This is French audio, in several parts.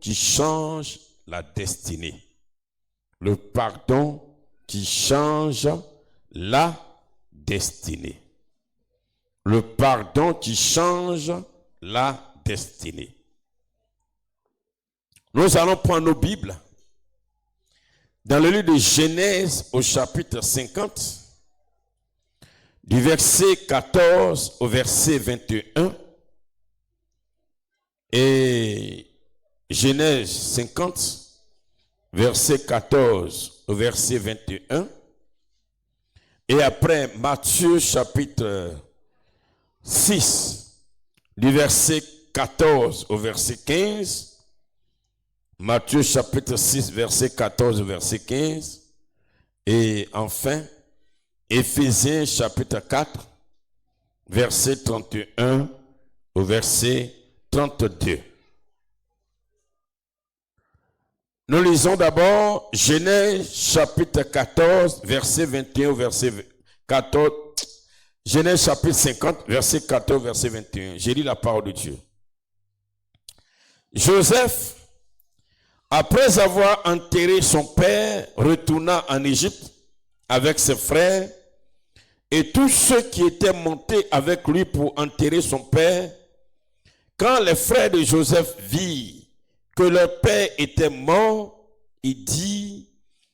qui change la destinée. Le pardon qui change la destinée. Le pardon qui change la destinée. Nous allons prendre nos Bibles dans le livre de Genèse au chapitre 50, du verset 14 au verset 21. Et Genèse 50, verset 14 au verset 21. Et après Matthieu chapitre 6, du verset 14 au verset 15. Matthieu chapitre 6, verset 14 au verset 15. Et enfin, Éphésiens chapitre 4, verset 31 au verset 32. Nous lisons d'abord Genèse chapitre 14, verset 21 au verset 14. Genèse chapitre 50, verset 14 au verset 21. J'ai lu la parole de Dieu. Joseph, après avoir enterré son père, retourna en Égypte avec ses frères et tous ceux qui étaient montés avec lui pour enterrer son père. Quand les frères de Joseph virent que leur père était mort, il dit: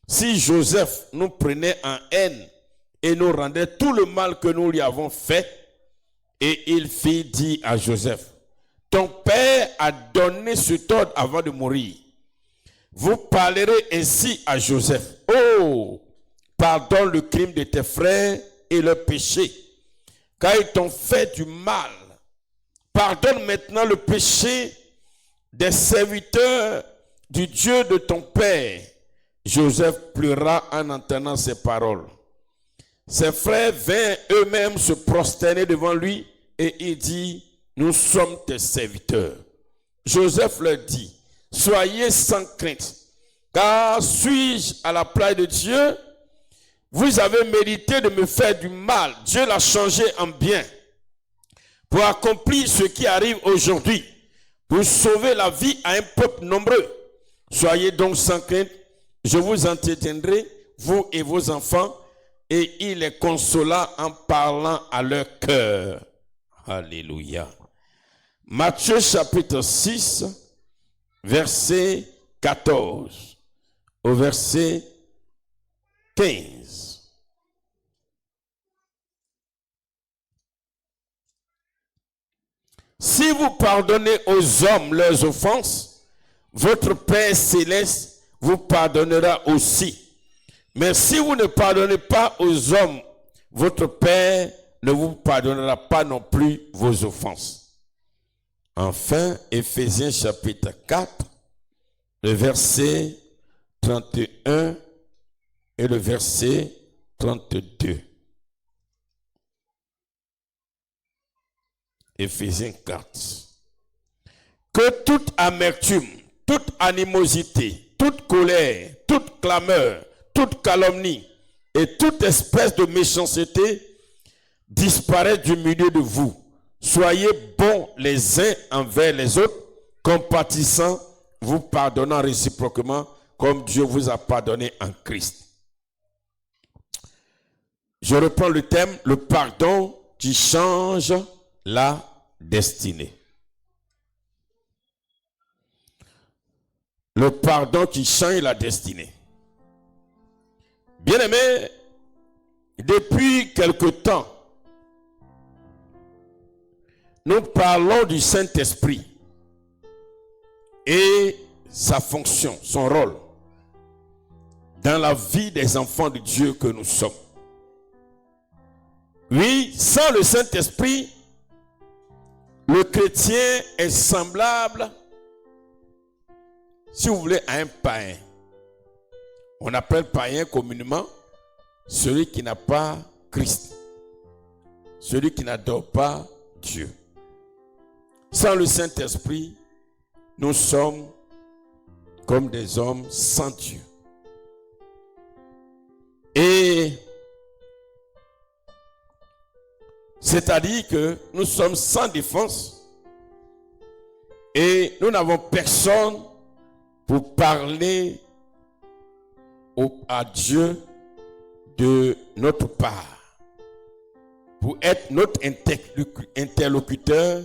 si Joseph nous prenait en haine et nous rendait tout le mal que nous lui avons fait. Et il fit dire à Joseph: ton père a donné cet ordre avant de mourir. Vous parlerez ainsi à Joseph: oh, pardonne le crime de tes frères et leur péché, car ils t'ont fait du mal. Pardonne maintenant le péché des serviteurs du Dieu de ton père. Joseph pleura en entendant ces paroles. Ses frères vinrent eux-mêmes se prosterner devant lui et il dit: nous sommes tes serviteurs. Joseph leur dit: soyez sans crainte, car suis-je à la place de Dieu? Vous avez mérité de me faire du mal. Dieu l'a changé en bien pour accomplir ce qui arrive aujourd'hui, pour sauver la vie à un peuple nombreux. Soyez donc sans crainte, je vous entretiendrai, vous et vos enfants. Et il les consola en parlant à leur cœur. Alléluia. Matthieu chapitre 6, verset 14 au verset 15. Si vous pardonnez aux hommes leurs offenses, votre Père céleste vous pardonnera aussi. Mais si vous ne pardonnez pas aux hommes, votre Père ne vous pardonnera pas non plus vos offenses. Enfin, Éphésiens chapitre 4, le verset 31 et le verset 32. Éphésiens 4. Que toute amertume, toute animosité, toute colère, toute clameur, toute calomnie et toute espèce de méchanceté disparaissent du milieu de vous. Soyez bons les uns envers les autres, compatissants, vous pardonnant réciproquement, comme Dieu vous a pardonné en Christ. Je reprends le thème: le pardon qui change la destinée. Le pardon qui change la destinée. Bien-aimés, depuis quelque temps, nous parlons du Saint-Esprit et sa fonction, son rôle dans la vie des enfants de Dieu que nous sommes. Oui, sans le Saint-Esprit, le chrétien est semblable, si vous voulez, à un païen. On appelle païen communément celui qui n'a pas Christ, celui qui n'adore pas Dieu. Sans le Saint-Esprit, nous sommes comme des hommes sans Dieu. Et c'est-à-dire que nous sommes sans défense et nous n'avons personne pour parler à Dieu de notre part, pour être notre interlocuteur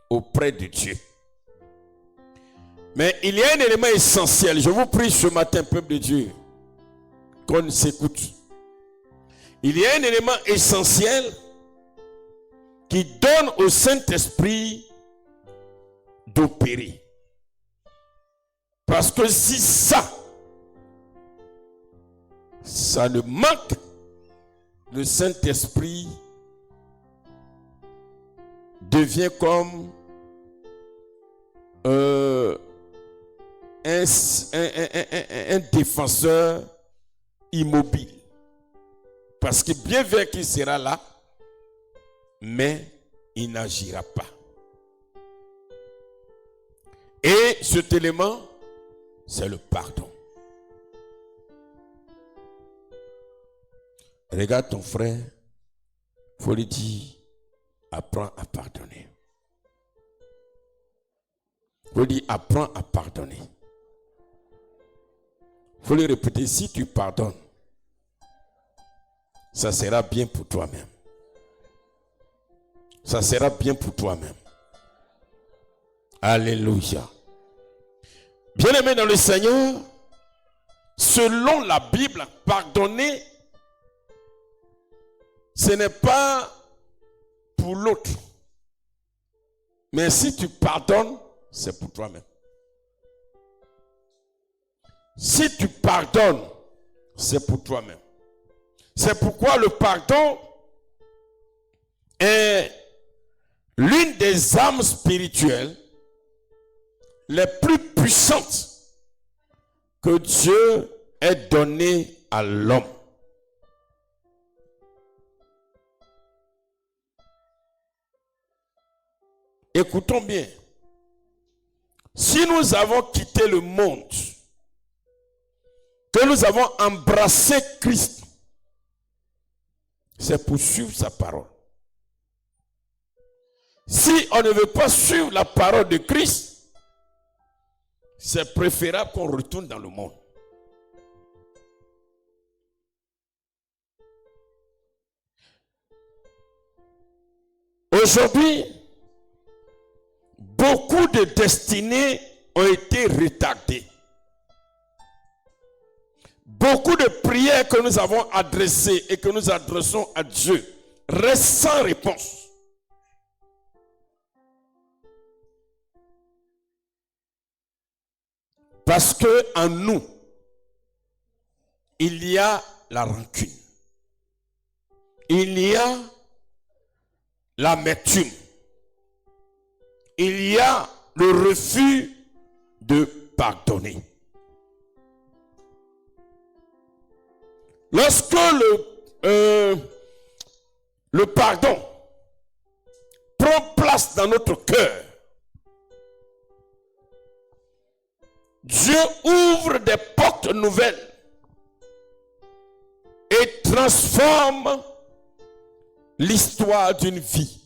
auprès de Dieu. Mais il y a un élément essentiel. Je vous prie ce matin, peuple de Dieu, qu'on s'écoute. Il y a un élément essentiel qui donne au Saint-Esprit d'opérer. Parce que si ça ne manque, le Saint-Esprit devient comme un défenseur immobile. Parce que bien vrai qu'il sera là, mais il n'agira pas. Et cet élément, c'est le pardon. Regarde ton frère, il faut lui dire, apprends à pardonner. Il faut lui dire, apprends à pardonner. Il faut lui répéter, si tu pardonnes, ça sera bien pour toi-même. Ça sera bien pour toi-même. Alléluia. Bien-aimé dans le Seigneur, selon la Bible, pardonner, ce n'est pas pour l'autre. Mais si tu pardonnes, c'est pour toi-même. Si tu pardonnes, c'est pour toi-même. C'est pourquoi le pardon est l'une des armes spirituelles les plus puissantes que Dieu ait données à l'homme. Écoutons bien. Si nous avons quitté le monde, que nous avons embrassé Christ, c'est pour suivre sa parole. Si on ne veut pas suivre la parole de Christ, c'est préférable qu'on retourne dans le monde. Aujourd'hui, beaucoup de destinées ont été retardées. Beaucoup de prières que nous avons adressées et que nous adressons à Dieu restent sans réponse. Parce que en nous, il y a la rancune. Il y a l'amertume. Il y a le refus de pardonner. Lorsque le pardon prend place dans notre cœur, Dieu ouvre des portes nouvelles et transforme l'histoire d'une vie.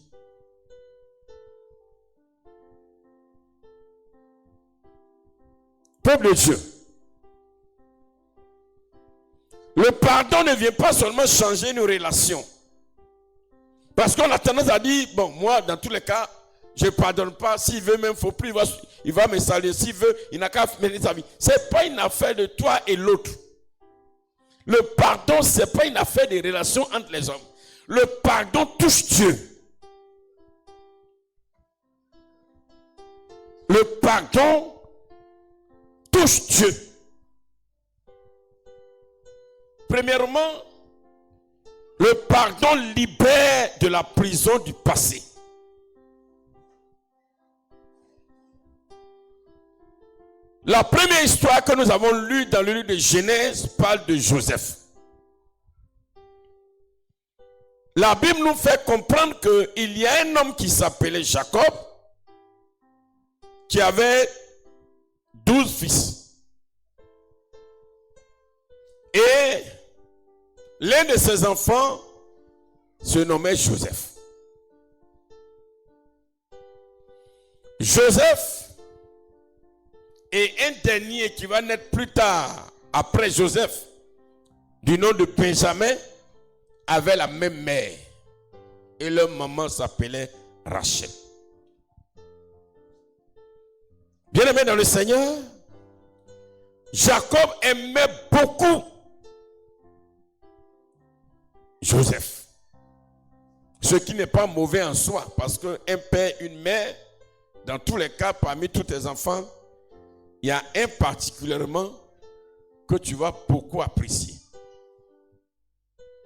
Peuple de Dieu, le pardon ne vient pas seulement changer une relation. Parce qu'on a tendance à dire, bon, moi, dans tous les cas, je ne pardonne pas. S'il veut même, il ne faut plus, il va me saluer. S'il veut, il n'a qu'à mener sa vie. Ce n'est pas une affaire de toi et l'autre. Le pardon, ce n'est pas une affaire de relations entre les hommes. Le pardon touche Dieu. Le pardon touche Dieu. Premièrement, le pardon libère de la prison du passé. La première histoire que nous avons lue dans le livre de Genèse parle de Joseph. La Bible nous fait comprendre qu'il y a un homme qui s'appelait Jacob, qui avait 12 fils. Et l'un de ses enfants se nommait Joseph. Joseph Et un dernier qui va naître plus tard, après Joseph, du nom de Benjamin, avait la même mère. Et leur maman s'appelait Rachel. Bien-aimé dans le Seigneur, Jacob aimait beaucoup Joseph. Ce qui n'est pas mauvais en soi, parce qu'un père, une mère, dans tous les cas, parmi tous tes enfants, il y a un particulièrement que tu vas beaucoup apprécier.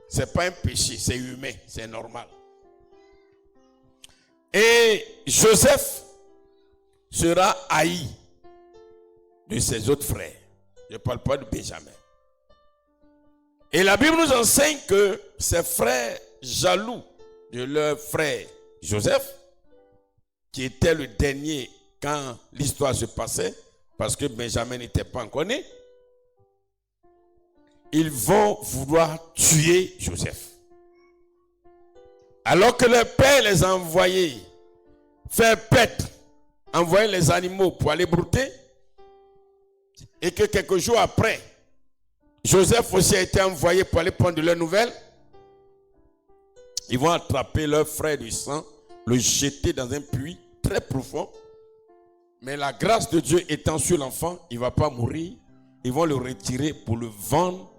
Ce n'est pas un péché, c'est humain, c'est normal. Et Joseph sera haï de ses autres frères. Je ne parle pas de Benjamin. Et la Bible nous enseigne que ses frères jaloux de leur frère Joseph, qui était le dernier quand l'histoire se passait, parce que Benjamin n'était pas encore né, ils vont vouloir tuer Joseph. Alors que leur père les a envoyés faire paître, envoyer les animaux pour aller brouter, et que quelques jours après, Joseph aussi a été envoyé pour aller prendre de leurs nouvelles, ils vont attraper leur frère du sang, le jeter dans un puits très profond. Mais la grâce de Dieu étant sur l'enfant, il ne va pas mourir. Ils vont le retirer pour le vendre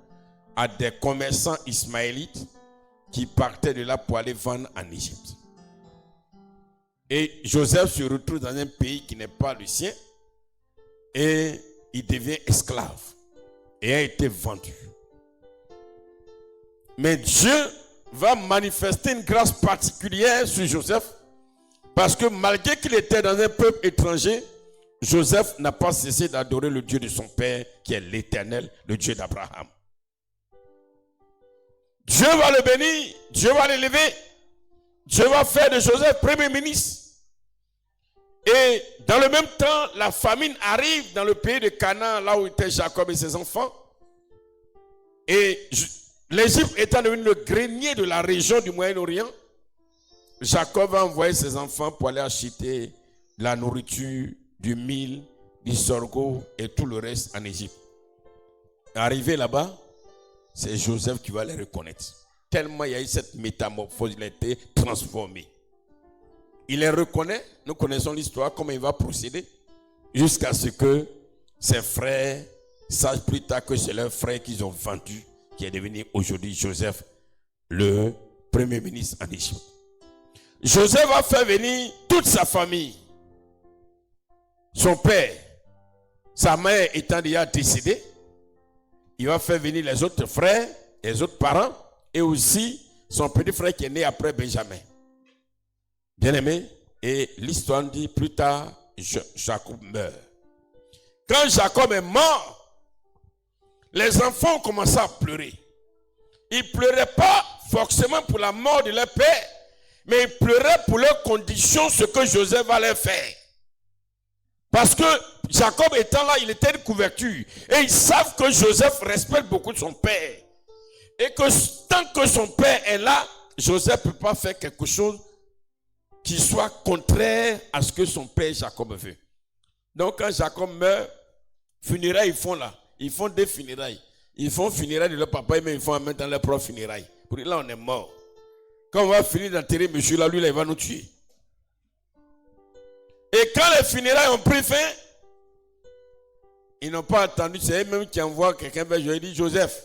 à des commerçants ismaélites qui partaient de là pour aller vendre en Égypte. Et Joseph se retrouve dans un pays qui n'est pas le sien et il devient esclave et a été vendu. Mais Dieu va manifester une grâce particulière sur Joseph parce que malgré qu'il était dans un peuple étranger, Joseph n'a pas cessé d'adorer le Dieu de son père qui est l'Éternel, le Dieu d'Abraham. Dieu va le bénir, Dieu va l'élever, Dieu va faire de Joseph premier ministre. Et dans le même temps, la famine arrive dans le pays de Canaan, là où étaient Jacob et ses enfants. Et l'Égypte étant devenue le grenier de la région du Moyen-Orient, Jacob a envoyé ses enfants pour aller acheter de la nourriture, du mil, du sorgho et tout le reste en Égypte. Arrivé là-bas, c'est Joseph qui va les reconnaître. Tellement il y a eu cette métamorphose, il a été transformé. Il les reconnaît, nous connaissons l'histoire, comment il va procéder, jusqu'à ce que ses frères sachent plus tard que c'est leur frère qu'ils ont vendu, qui est devenu aujourd'hui Joseph, le premier ministre en Égypte. Joseph va faire venir toute sa famille. Son père, sa mère étant déjà décédée, il va faire venir les autres frères, les autres parents, et aussi son petit frère qui est né après Benjamin. Bien-aimé, et l'histoire dit plus tard, Jacob meurt. Quand Jacob est mort, les enfants ont commencé à pleurer. Ils ne pleuraient pas forcément pour la mort de leur père, mais ils pleuraient pour leurs conditions, ce que Joseph va leur faire. Parce que Jacob étant là, il était une couverture. Et ils savent que Joseph respecte beaucoup son père. Et que tant que son père est là, Joseph ne peut pas faire quelque chose qui soit contraire à ce que son père Jacob veut. Donc quand Jacob meurt, funérailles ils font là. Ils font des funérailles. Ils font funérailles de leur papa, mais ils font en même temps leur propre funérailles. Pour dire là on est mort. Quand on va finir d'enterrer monsieur là, lui là il va nous tuer. Et quand les funérailles ont pris fin, ils n'ont pas attendu, c'est eux-mêmes qui envoient quelqu'un vers Joseph. Il dit Joseph,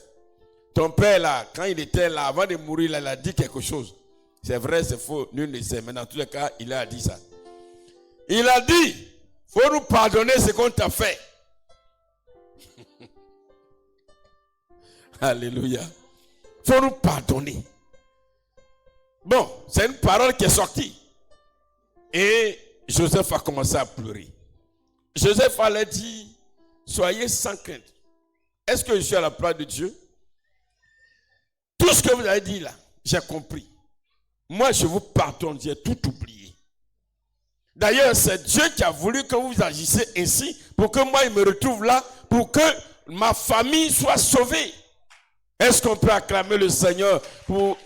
ton père là, quand il était là, avant de mourir, là, il a dit quelque chose. C'est vrai, c'est faux, nul ne sait. Mais dans tous les cas, il a dit ça. Il a dit, il faut nous pardonner ce qu'on t'a fait. Alléluia. Il faut nous pardonner. Bon, c'est une parole qui est sortie. Et Joseph a commencé à pleurer. Joseph allait dire, soyez sans crainte. Est-ce que je suis à la place de Dieu? Tout ce que vous avez dit là, j'ai compris. Moi, je vous pardonne, j'ai tout oublié. D'ailleurs, c'est Dieu qui a voulu que vous agissiez ainsi pour que moi, il me retrouve là, pour que ma famille soit sauvée. Est-ce qu'on peut acclamer le Seigneur pour,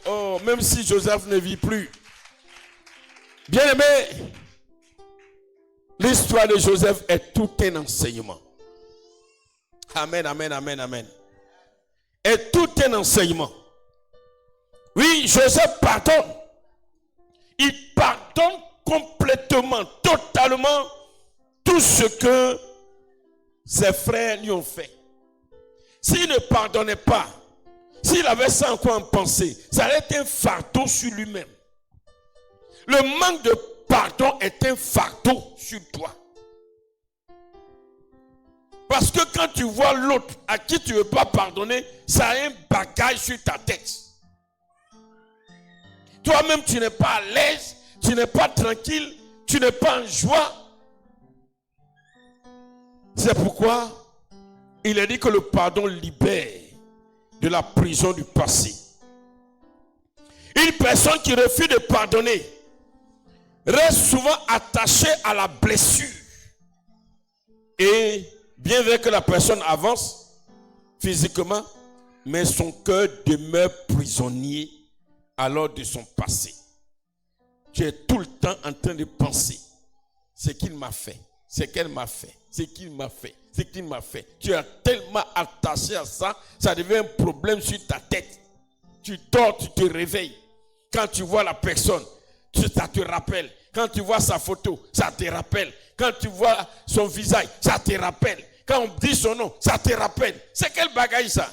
même si Joseph ne vit plus? Bien aimé, l'histoire de Joseph est tout un enseignement. Amen, amen, amen, amen. Et tout un enseignement. Oui, Joseph pardonne. Il pardonne complètement, totalement tout ce que ses frères lui ont fait. S'il ne pardonnait pas, s'il avait ça encore en pensée, ça allait être un fardeau sur lui-même. Le manque de pardon est un fardeau sur toi. Parce que quand tu vois l'autre à qui tu ne veux pas pardonner, ça a un bagage sur ta tête. Toi-même, tu n'es pas à l'aise, tu n'es pas tranquille, tu n'es pas en joie. C'est pourquoi il est dit que le pardon libère de la prison du passé. Une personne qui refuse de pardonner reste souvent attachée à la blessure. Et bien vrai que la personne avance physiquement, mais son cœur demeure prisonnier alors de son passé. Tu es tout le temps en train de penser ce qu'il m'a fait, ce qu'elle m'a fait, ce qu'il m'a fait, ce qu'il m'a fait. Tu es tellement attaché à ça, ça devient un problème sur ta tête. Tu dors, tu te réveilles. Quand tu vois la personne, ça te rappelle. Quand tu vois sa photo, ça te rappelle. Quand tu vois son visage, ça te rappelle. Quand on dit son nom, ça te rappelle. C'est quel bagage ça?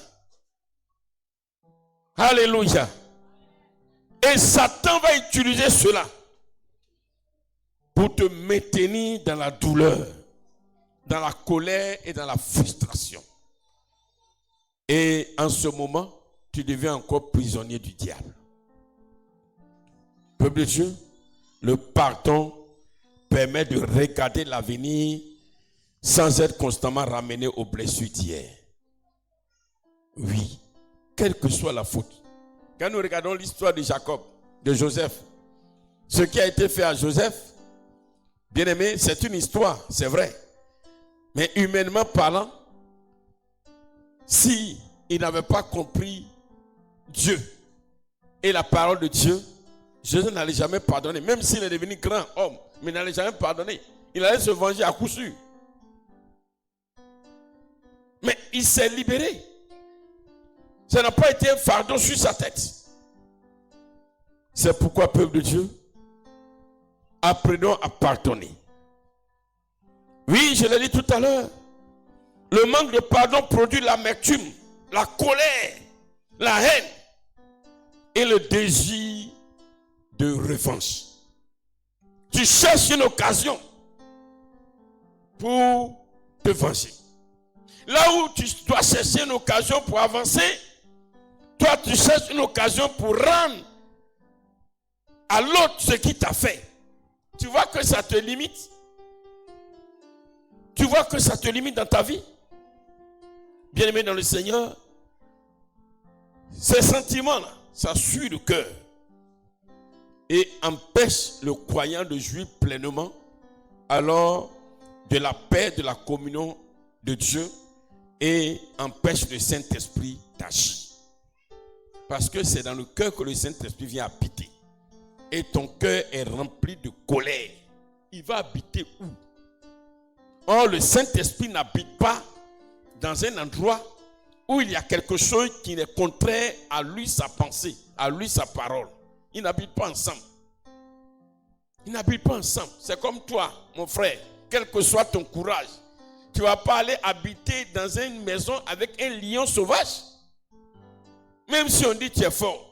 Alléluia. Et Satan va utiliser cela pour te maintenir dans la douleur, dans la colère et dans la frustration. Et en ce moment, tu deviens encore prisonnier du diable. Peuple de Dieu, le pardon permet de regarder l'avenir sans être constamment ramené aux blessures d'hier. Oui, quelle que soit la faute. Quand nous regardons l'histoire de Jacob, de Joseph, ce qui a été fait à Joseph, bien aimé, c'est une histoire, c'est vrai. Mais humainement parlant, si il n'avait pas compris Dieu et la parole de Dieu, Joseph n'allait jamais pardonner. Même s'il est devenu grand homme, mais il n'allait jamais pardonner. Il allait se venger à coup sûr. Mais il s'est libéré. Ça n'a pas été un fardeau sur sa tête. C'est pourquoi, peuple de Dieu, apprenons à pardonner. Oui, je l'ai dit tout à l'heure. Le manque de pardon produit l'amertume, la colère, la haine et le désir de revanche. Tu cherches une occasion pour te venger. Là où tu dois chercher une occasion pour avancer, toi tu cherches une occasion pour rendre à l'autre ce qu'il t'a fait. Tu vois que ça te limite. Tu vois que ça te limite dans ta vie. Bien-aimé dans le Seigneur, ces sentiments-là, ça suit le cœur et empêche le croyant de jouir pleinement alors de la paix, de la communion de Dieu et empêche le Saint-Esprit d'agir. Parce que c'est dans le cœur que le Saint-Esprit vient habiter. Et ton cœur est rempli de colère. Il va habiter où? Or, le Saint-Esprit n'habite pas dans un endroit où il y a quelque chose qui est contraire à lui, sa pensée, à lui, sa parole. Ils n'habitent pas ensemble. Ils n'habitent pas ensemble. C'est comme toi, mon frère, quel que soit ton courage. Tu ne vas pas aller habiter dans une maison avec un lion sauvage. Même si on dit que tu es fort.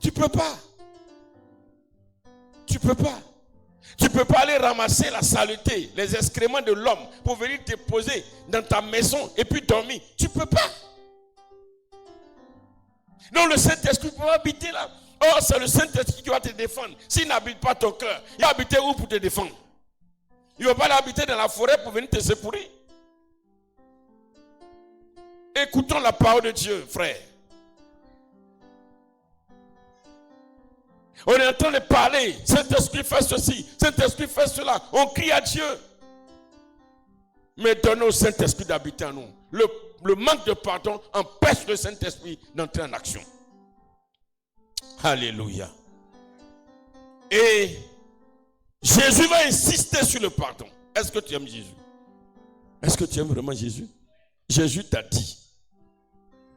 Tu ne peux pas. Tu ne peux pas. Tu ne peux pas aller ramasser la saleté, les excréments de l'homme pour venir te poser dans ta maison et puis dormir. Tu ne peux pas. Donc le Saint-Esprit peut habiter là. Or, c'est le Saint-Esprit qui va te défendre. S'il n'habite pas ton cœur, il va habiter où pour te défendre? Il ne va pas l'habiter dans la forêt pour venir te secourir. Écoutons la parole de Dieu, frère. On est en train de parler. Saint-Esprit fait ceci. Saint-Esprit fait cela. On crie à Dieu. Mais donnons au Saint-Esprit d'habiter en nous. Le manque de pardon empêche le Saint-Esprit d'entrer en action. Alléluia. Et Jésus va insister sur le pardon. Est-ce que tu aimes Jésus? Est-ce que tu aimes vraiment Jésus? Jésus t'a dit,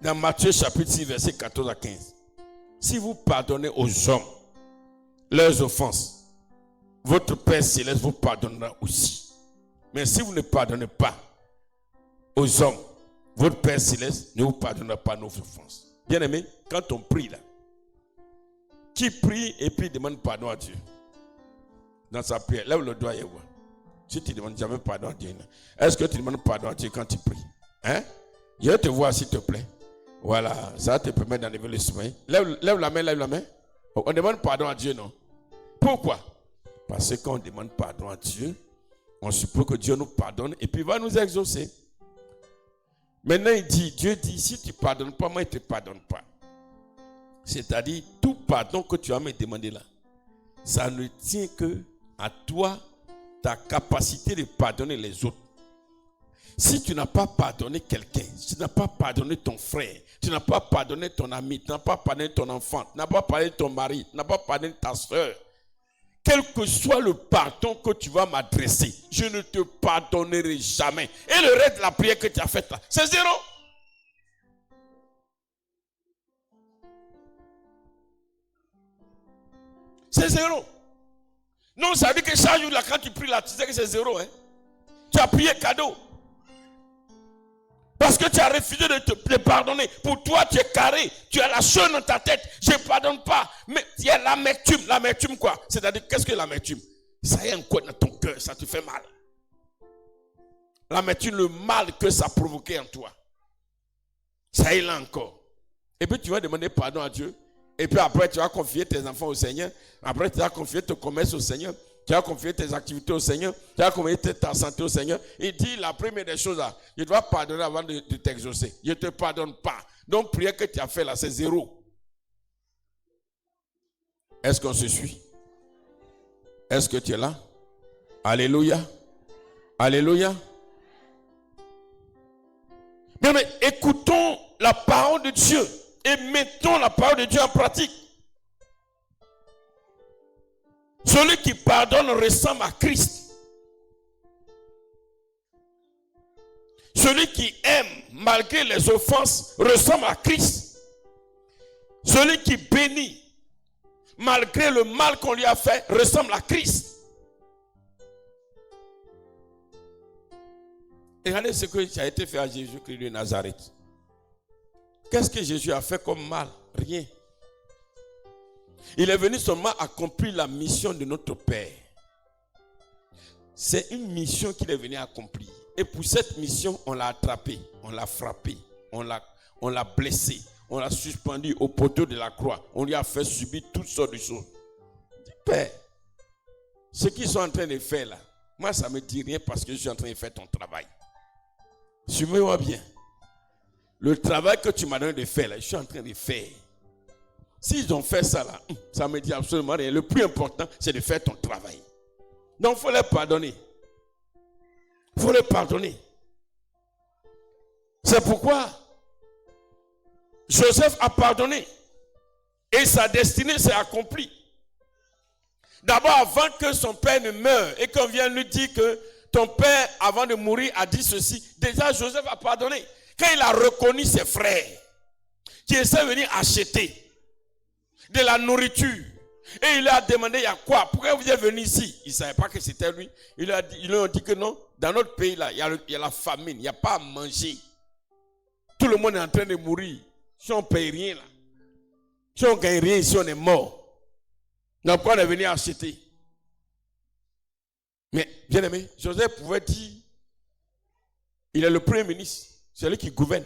dans Matthieu chapitre 6, verset 14 à 15, si vous pardonnez aux hommes leurs offenses, votre Père Céleste vous pardonnera aussi. Mais si vous ne pardonnez pas aux hommes, votre Père Céleste ne vous pardonnera pas nos offenses. Bien aimé, quand on prie là, qui prie et puis demande pardon à Dieu dans sa prière, lève le doigt et vois. Si tu ne demandes jamais pardon à Dieu, est-ce que tu demandes pardon à Dieu quand tu pries? Hein? Je te vois s'il te plaît. Voilà, ça te permet d'enlever le sommeil. Lève la main, lève la main. On demande pardon à Dieu, non? Pourquoi? Parce que quand on demande pardon à Dieu, on suppose que Dieu nous pardonne et puis il va nous exaucer. Maintenant, Dieu dit, si tu ne pardonnes pas, moi, je ne te pardonne pas. C'est-à-dire, tout pardon que tu as me demandé là, ça ne tient que à toi, ta capacité de pardonner les autres. Si tu n'as pas pardonné quelqu'un, si tu n'as pas pardonné ton frère, tu n'as pas pardonné ton ami, tu n'as pas pardonné ton enfant, tu n'as pas pardonné ton mari, tu n'as pas pardonné ta soeur, quel que soit le pardon que tu vas m'adresser, je ne te pardonnerai jamais. Et le reste de la prière que tu as faite là, c'est zéro. C'est zéro. Non, ça veut dire que chaque jour là, quand tu pries là, tu sais que c'est zéro. Hein? Tu as prié cadeau. Parce que tu as refusé de te pardonner. Pour toi, tu es carré. Tu as la chose dans ta tête. Je ne pardonne pas. Mais il y a l'amertume. L'amertume quoi? C'est-à-dire, qu'est-ce que l'amertume? Ça y est encore dans ton cœur. Ça te fait mal. L'amertume, le mal que ça a provoqué en toi. Ça y est là encore. Et puis tu vas demander pardon à Dieu. Et puis après, tu vas confier tes enfants au Seigneur. Après, tu vas confier ton commerce au Seigneur. Tu vas confier tes activités au Seigneur. Tu vas confier ta santé au Seigneur. Il dit la première des choses là, je dois pardonner avant de t'exaucer. Je ne te pardonne pas. Donc, prière que tu as fait là, c'est zéro. Est-ce qu'on se suit? Est-ce que tu es là? Alléluia. Alléluia. Bien, mais écoutons la parole de Dieu et mettons la parole de Dieu en pratique. Celui qui pardonne ressemble à Christ. Celui qui aime malgré les offenses ressemble à Christ. Celui qui bénit malgré le mal qu'on lui a fait ressemble à Christ. Et regardez ce qui a été fait à Jésus-Christ de Nazareth. Qu'est-ce que Jésus a fait comme mal? Rien. Il est venu seulement accomplir la mission de notre Père. C'est une mission qu'il est venu accomplir. Et pour cette mission, on l'a attrapé, on l'a frappé, on l'a blessé, on l'a suspendu au poteau de la croix. On lui a fait subir toutes sortes de choses. Père, ce qu'ils sont en train de faire là, moi ça ne me dit rien parce que je suis en train de faire ton travail. Suivez-moi bien. Le travail que tu m'as donné de faire là, je suis en train de faire. S'ils ont fait ça là, ça me dit absolument rien. Le plus important, c'est de faire ton travail. Donc, il faut les pardonner. Il faut les pardonner. C'est pourquoi Joseph a pardonné. Et sa destinée s'est accomplie. D'abord, avant que son père ne meure et qu'on vienne lui dire que ton père, avant de mourir, a dit ceci. Déjà, Joseph a pardonné. Quand il a reconnu ses frères qui essaient de venir acheter de la nourriture. Et il a demandé, il y a quoi? Pourquoi vous êtes venu ici? Il ne savait pas que c'était lui. Ils lui ont dit que non, dans notre pays, là, il y a la famine, il n'y a pas à manger. Tout le monde est en train de mourir. Si on ne paye rien, là. Si on ne gagne rien ici, on est mort. Donc, pourquoi on est venu acheter? Mais, bien aimé, Joseph pouvait dire, il est le premier ministre, c'est lui qui gouverne.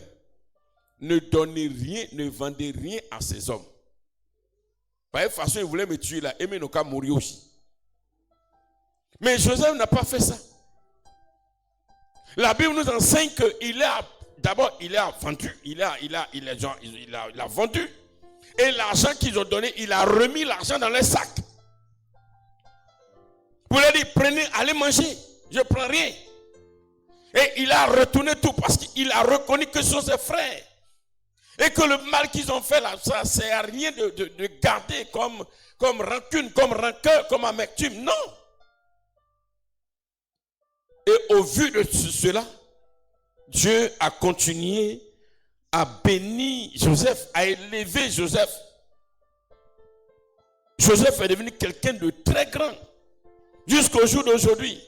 Ne donnez rien, ne vendez rien à ces hommes. Par une façon, il voulait me tuer là, et nous qu'à mourir aussi. Mais Joseph n'a pas fait ça. La Bible nous enseigne qu'il a, d'abord, il a vendu, il a vendu. Et l'argent qu'ils ont donné, il a remis l'argent dans les sacs. Pour leur dire, prenez, allez manger, je ne prends rien. Et il a retourné tout parce qu'il a reconnu que ce sont ses frères. Et que le mal qu'ils ont fait là, ça ne sert à rien de garder comme rancune, comme rancœur, comme amertume. Non. Et au vu de cela, Dieu a continué à bénir Joseph, à élever Joseph. Joseph est devenu quelqu'un de très grand. Jusqu'au jour d'aujourd'hui,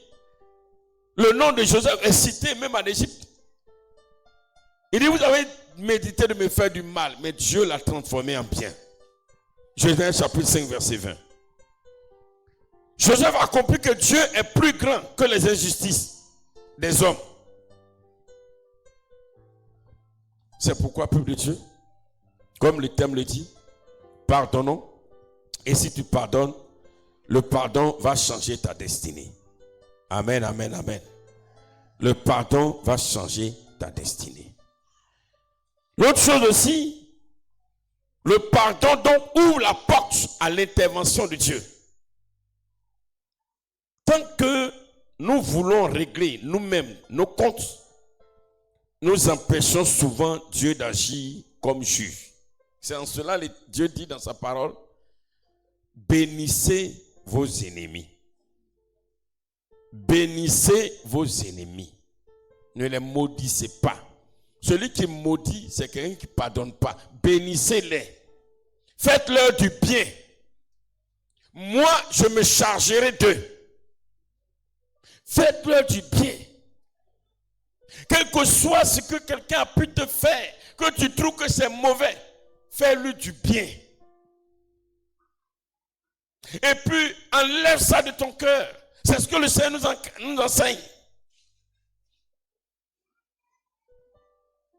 le nom de Joseph est cité même en Égypte. Il dit, vous avez médité de me faire du mal, mais Dieu l'a transformé en bien. Genèse chapitre 5, verset 20. Joseph a compris que Dieu est plus grand que les injustices des hommes. C'est pourquoi, peuple de Dieu, comme le thème le dit, pardonnons. Et si tu pardonnes, le pardon va changer ta destinée. Amen, amen, amen. Le pardon va changer ta destinée. L'autre chose aussi, le pardon donc ouvre la porte à l'intervention de Dieu. Tant que nous voulons régler nous-mêmes nos comptes, nous empêchons souvent Dieu d'agir comme juge. C'est en cela que Dieu dit dans sa parole, bénissez vos ennemis. Bénissez vos ennemis. Ne les maudissez pas. Celui qui maudit, c'est quelqu'un qui ne pardonne pas. Bénissez-les. Faites-leur du bien. Moi, je me chargerai d'eux. Faites-leur du bien. Quel que soit ce que quelqu'un a pu te faire, que tu trouves que c'est mauvais, fais-lui du bien. Et puis, enlève ça de ton cœur. C'est ce que le Seigneur nous enseigne.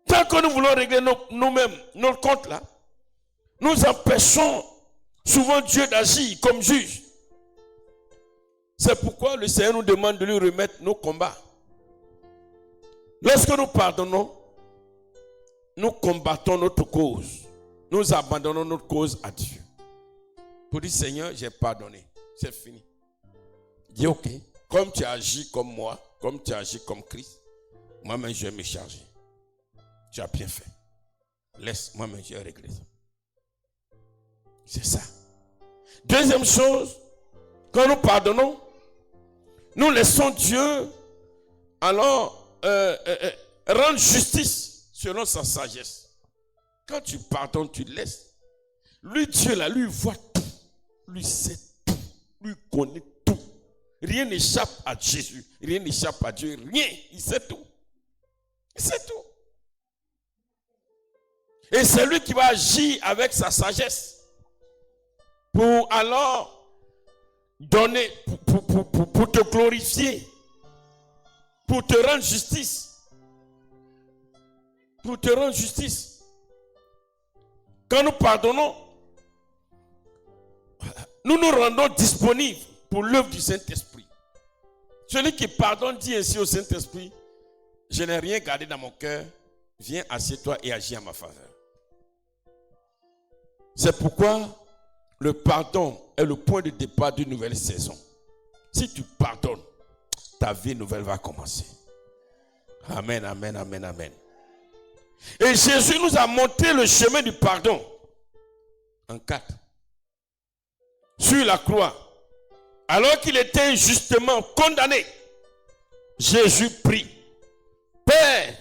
Tant que nous voulons régler nous-mêmes, nos comptes là, nous empêchons souvent Dieu d'agir comme juge. C'est pourquoi le Seigneur nous demande de lui remettre nos combats. Lorsque nous pardonnons, nous combattons notre cause. Nous abandonnons notre cause à Dieu. Pour dire, Seigneur, j'ai pardonné. C'est fini. Dis, ok, comme tu as agi comme moi, comme tu as agi comme Christ, moi-même je vais me charger. Tu as bien fait. Laisse, moi-même je vais régler ça. C'est ça. Deuxième chose, quand nous pardonnons, nous laissons Dieu alors rendre justice selon sa sagesse. Quand tu pardonnes, tu laisses. Lui, Dieu là, lui voit tout. Lui sait tout. Lui connaît tout. Rien n'échappe à Jésus. Rien n'échappe à Dieu. Rien. Il sait tout. Il sait tout. Et c'est lui qui va agir avec sa sagesse. Pour alors donner, pour te glorifier. Pour te rendre justice. Pour te rendre justice. Quand nous pardonnons, nous nous rendons disponibles pour l'œuvre du Saint-Esprit. Celui qui pardonne dit ainsi au Saint-Esprit, je n'ai rien gardé dans mon cœur, viens, assieds-toi et agis en ma faveur. C'est pourquoi le pardon est le point de départ d'une nouvelle saison. Si tu pardonnes, ta vie nouvelle va commencer. Amen, amen, amen, amen. Et Jésus nous a montré le chemin du pardon en 4. Sur la croix, alors qu'il était justement condamné, Jésus prie, Père,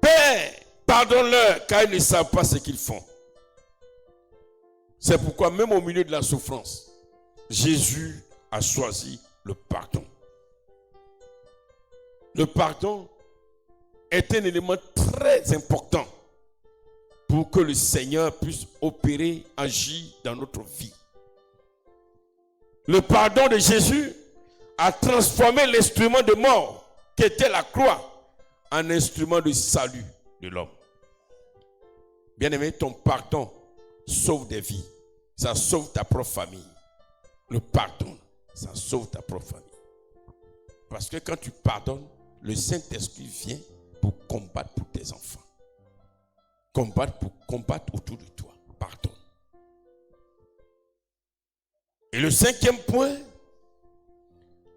Père, pardonne-leur car ils ne savent pas ce qu'ils font. C'est pourquoi même au milieu de la souffrance, Jésus a choisi le pardon. Le pardon est un élément très important pour que le Seigneur puisse opérer, agir dans notre vie. Le pardon de Jésus a transformé l'instrument de mort qu'était la croix en instrument de salut de l'homme. Bien-aimé, ton pardon sauve des vies. Ça sauve ta propre famille. Le pardon, ça sauve ta propre famille. Parce que quand tu pardonnes, le Saint-Esprit vient pour combattre pour tes enfants. Combattre autour de toi. Pardonne. Et le 5e point,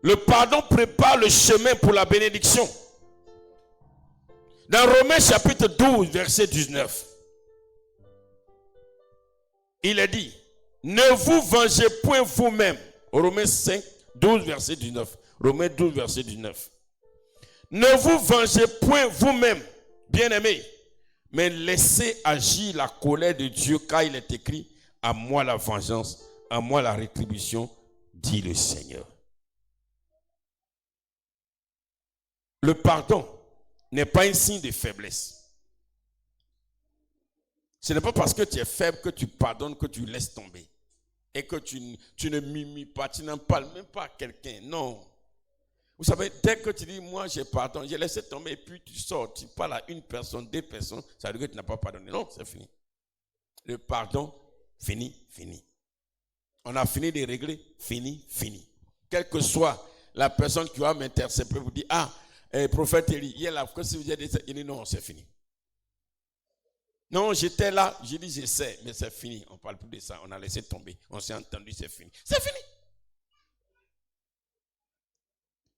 le pardon prépare le chemin pour la bénédiction. Dans Romains chapitre 12, verset 19, il est dit, ne vous vengez point vous-même. Romains 5, 12, verset 19. Romains 12, verset 19. Ne vous vengez point vous-même, bien-aimés, mais laissez agir la colère de Dieu, car il est écrit, à moi la vengeance, à moi la rétribution, dit le Seigneur. Le pardon n'est pas un signe de faiblesse. Ce n'est pas parce que tu es faible que tu pardonnes, que tu laisses tomber. Et que tu ne mimiques pas, tu n'en parles même pas à quelqu'un. Non. Vous savez, dès que tu dis, moi j'ai pardonné, j'ai laissé tomber, et puis tu sors, tu parles à une personne, deux personnes, ça veut dire que tu n'as pas pardonné. Non, c'est fini. Le pardon, fini. On a fini de régler, fini. Quelle que soit la personne qui va m'intercepter, vous dire, prophète Élie, hier là, que si vous avez dit, il dit non, c'est fini. Non, j'étais là, j'ai dit, je sais, mais c'est fini. On ne parle plus de ça, on a laissé tomber. On s'est entendu, c'est fini. C'est fini.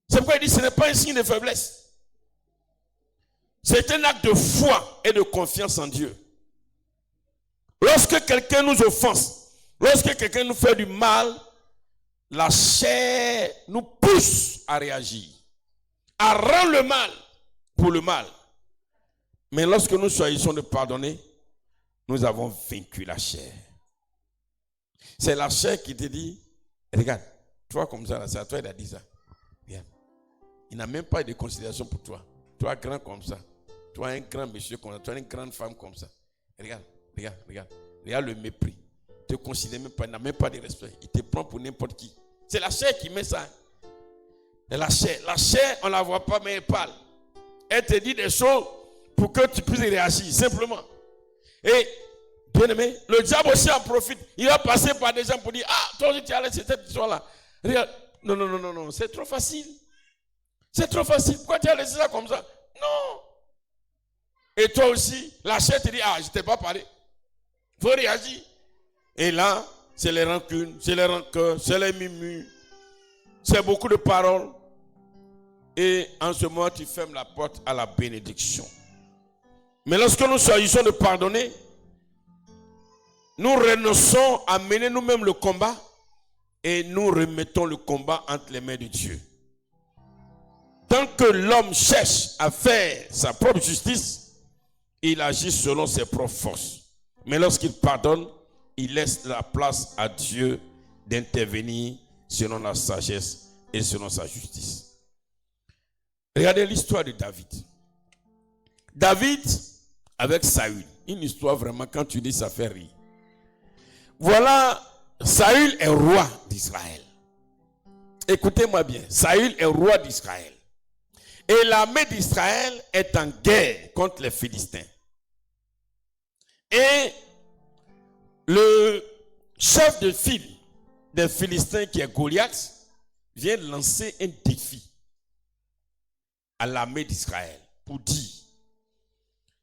C'est pourquoi il dit, ce n'est pas un signe de faiblesse. C'est un acte de foi et de confiance en Dieu. Lorsque quelqu'un nous offense, lorsque quelqu'un nous fait du mal, la chair nous pousse à réagir, à rendre le mal pour le mal. Mais lorsque nous choisissons de pardonner, nous avons vaincu la chair. C'est la chair qui te dit, regarde, toi comme ça, c'est à toi il a dit ça. Regarde. Il n'a même pas de considération pour toi. Toi grand comme ça. Toi un grand monsieur comme ça. Toi une grande femme comme ça. Regarde. Regarde le mépris. Il ne te considère même pas, il n'a même pas de respect. Il te prend pour n'importe qui. C'est la chair qui met ça. Et la chair, on ne la voit pas, mais elle parle. Elle te dit des choses pour que tu puisses réagir, simplement. Et, bien aimé, le diable aussi en profite. Il va passer par des gens pour dire, toi aussi tu as laissé cette histoire-là. Regarde, non, c'est trop facile. C'est trop facile. Pourquoi tu as laissé ça comme ça? Non. Et toi aussi, la chair te dit, je ne t'ai pas parlé. Il faut réagir. Et là, c'est les rancunes, c'est les rancœurs, c'est les murmures. C'est beaucoup de paroles. Et en ce moment, tu fermes la porte à la bénédiction. Mais lorsque nous choisissons de pardonner, nous renonçons à mener nous-mêmes le combat et nous remettons le combat entre les mains de Dieu. Tant que l'homme cherche à faire sa propre justice, il agit selon ses propres forces. Mais lorsqu'il pardonne, il laisse la place à Dieu d'intervenir selon la sagesse et selon sa justice. Regardez l'histoire de David. David avec Saül. Une histoire vraiment, quand tu dis, ça fait rire. Voilà, Saül est roi d'Israël. Écoutez-moi bien, Saül est roi d'Israël. Et l'armée d'Israël est en guerre contre les Philistins. Et le chef de file des Philistins, qui est Goliath, vient lancer un défi à l'armée d'Israël pour dire,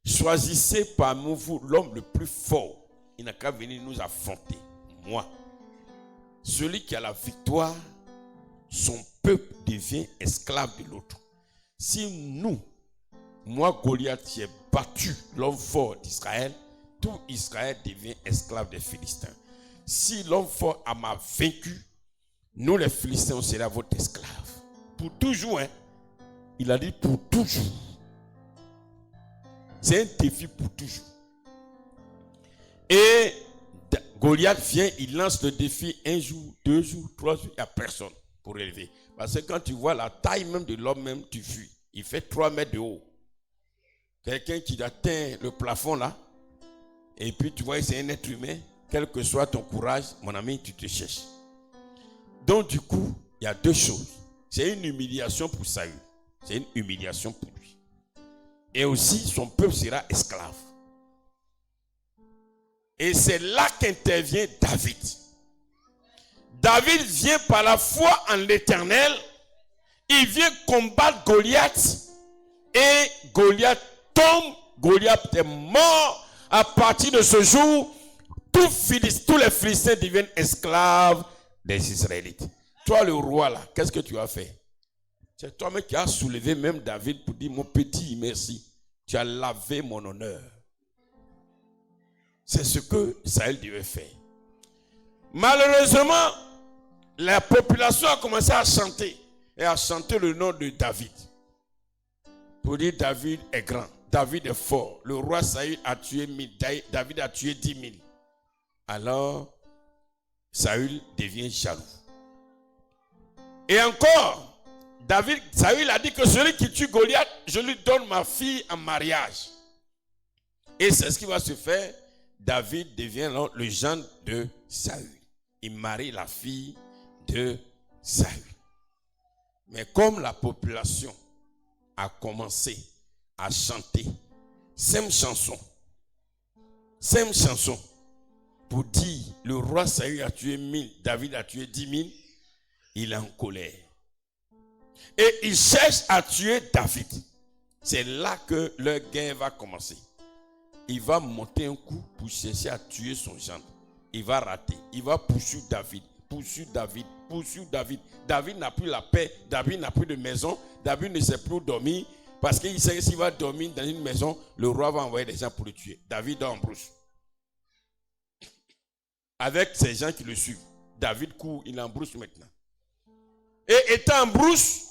choisissez parmi vous l'homme le plus fort. Il n'a qu'à venir nous affronter. Moi, celui qui a la victoire, son peuple devient esclave de l'autre. Si moi Goliath, j'ai battu l'homme fort d'Israël, tout Israël devient esclave des Philistins. Si l'homme fort m'a vaincu, nous les Philistins, on sera votre esclave. Pour toujours, hein? Il a dit pour toujours. C'est un défi pour toujours. Et Goliath vient, il lance le défi 1 jour, 2 jours, 3 jours, il n'y a personne pour relever. Parce que quand tu vois la taille même de l'homme, même tu fuis. Il fait 3 mètres de haut. Quelqu'un qui atteint le plafond là, et puis tu vois, c'est un être humain, quel que soit ton courage, mon ami, tu te cherches. Donc du coup, il y a 2 choses. C'est une humiliation pour Saül. C'est une humiliation pour lui. Et aussi, son peuple sera esclave. Et c'est là qu'intervient David. David vient par la foi en l'Éternel. Il vient combattre Goliath. Et Goliath tombe. Goliath est mort. À partir de ce jour, tous les Philistins deviennent esclaves des Israélites. Toi, le roi, là, qu'est-ce que tu as fait? C'est toi-même qui as soulevé même David pour dire, mon petit, merci. Tu as lavé mon honneur. C'est ce que Saül devait faire. Malheureusement, la population a commencé à chanter. Et à chanter le nom de David. pour dire David est grand, David est fort. Le roi Saül a tué 1000, David a tué 10 000. Alors, Saül devient jaloux. Et encore, Saül a dit que celui qui tue Goliath, je lui donne ma fille en mariage. Et c'est ce qui va se faire. David devient le gendre de Saül. Il marie la fille de Saül. Mais comme la population a commencé à chanter cinq chansons pour dire le roi Saül a tué 1000, David a tué 10 000, il est en colère. Et il cherche à tuer David. C'est là que leur guerre va commencer. Il va monter un coup pour chercher à tuer son gendre. Il va rater. Il va poursuivre David. David n'a plus la paix. David n'a plus de maison. David ne sait plus où dormir. Parce qu'il sait que s'il va dormir dans une maison, le roi va envoyer des gens pour le tuer. David dort en brousse. Avec ces gens qui le suivent. David court, il est en brousse maintenant. Et étant en brousse,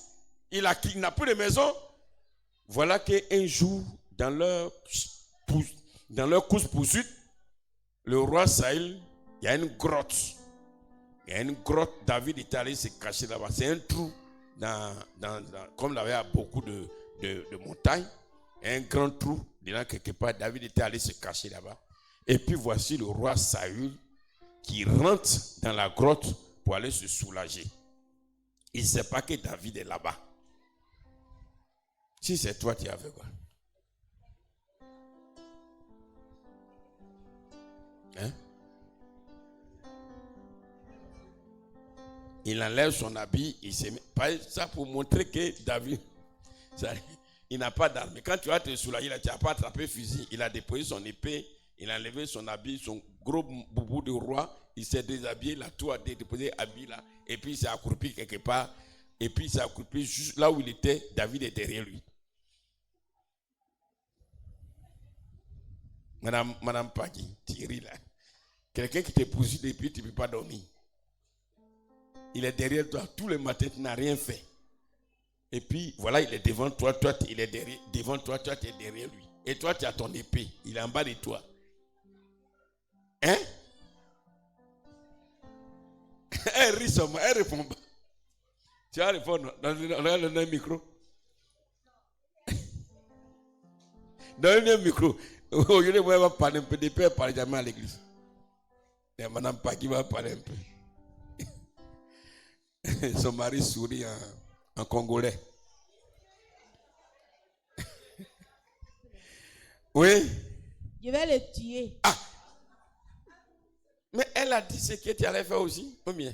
il n'a plus de maison. Voilà qu'un jour, dans leur course-poursuite, le roi Saül, il y a une grotte. David est allé se cacher là-bas. C'est un trou, comme il y avait beaucoup de montagnes, un grand trou. Là, quelque part, David était allé se cacher là-bas. Et puis voici le roi Saül qui rentre dans la grotte pour aller se soulager. Il ne sait pas que David est là-bas. Si c'est toi, tu as fait quoi? Hein? Il enlève son habit, il se met. Pas ça pour montrer que David, il n'a pas d'arme. Quand tu vas te soulager, tu n'as pas attrapé fusil. Il a déposé son épée, il a enlevé son habit, son gros boubou de roi. Il s'est déshabillé, il a tout déposé habillé là. Et puis il s'est accroupi quelque part. Et puis il s'est accroupi juste là où il était. David est derrière lui. Madame Pagui, Thierry là. Quelqu'un qui te poursuit depuis, tu ne peux pas dormir. Il est derrière toi. Tous les matins, tu n'as rien fait. Et puis, voilà, il est devant toi. Toi, il est devant toi. Toi, tu es derrière lui. Et toi, tu as ton épée. Il est en bas de toi. Hein? Elle rit seulement. Elle répond pas. Tu vas répondre dans un micro. Dans un micro. Aujourd'hui, moi, elle va parler un peu de paix. Elle ne parle jamais à l'église. Et Madame Pagui va parler un peu. Son mari sourit en congolais. Oui. Je vais le tuer. Ah. Mais elle a dit ce que tu allais faire aussi. Combien?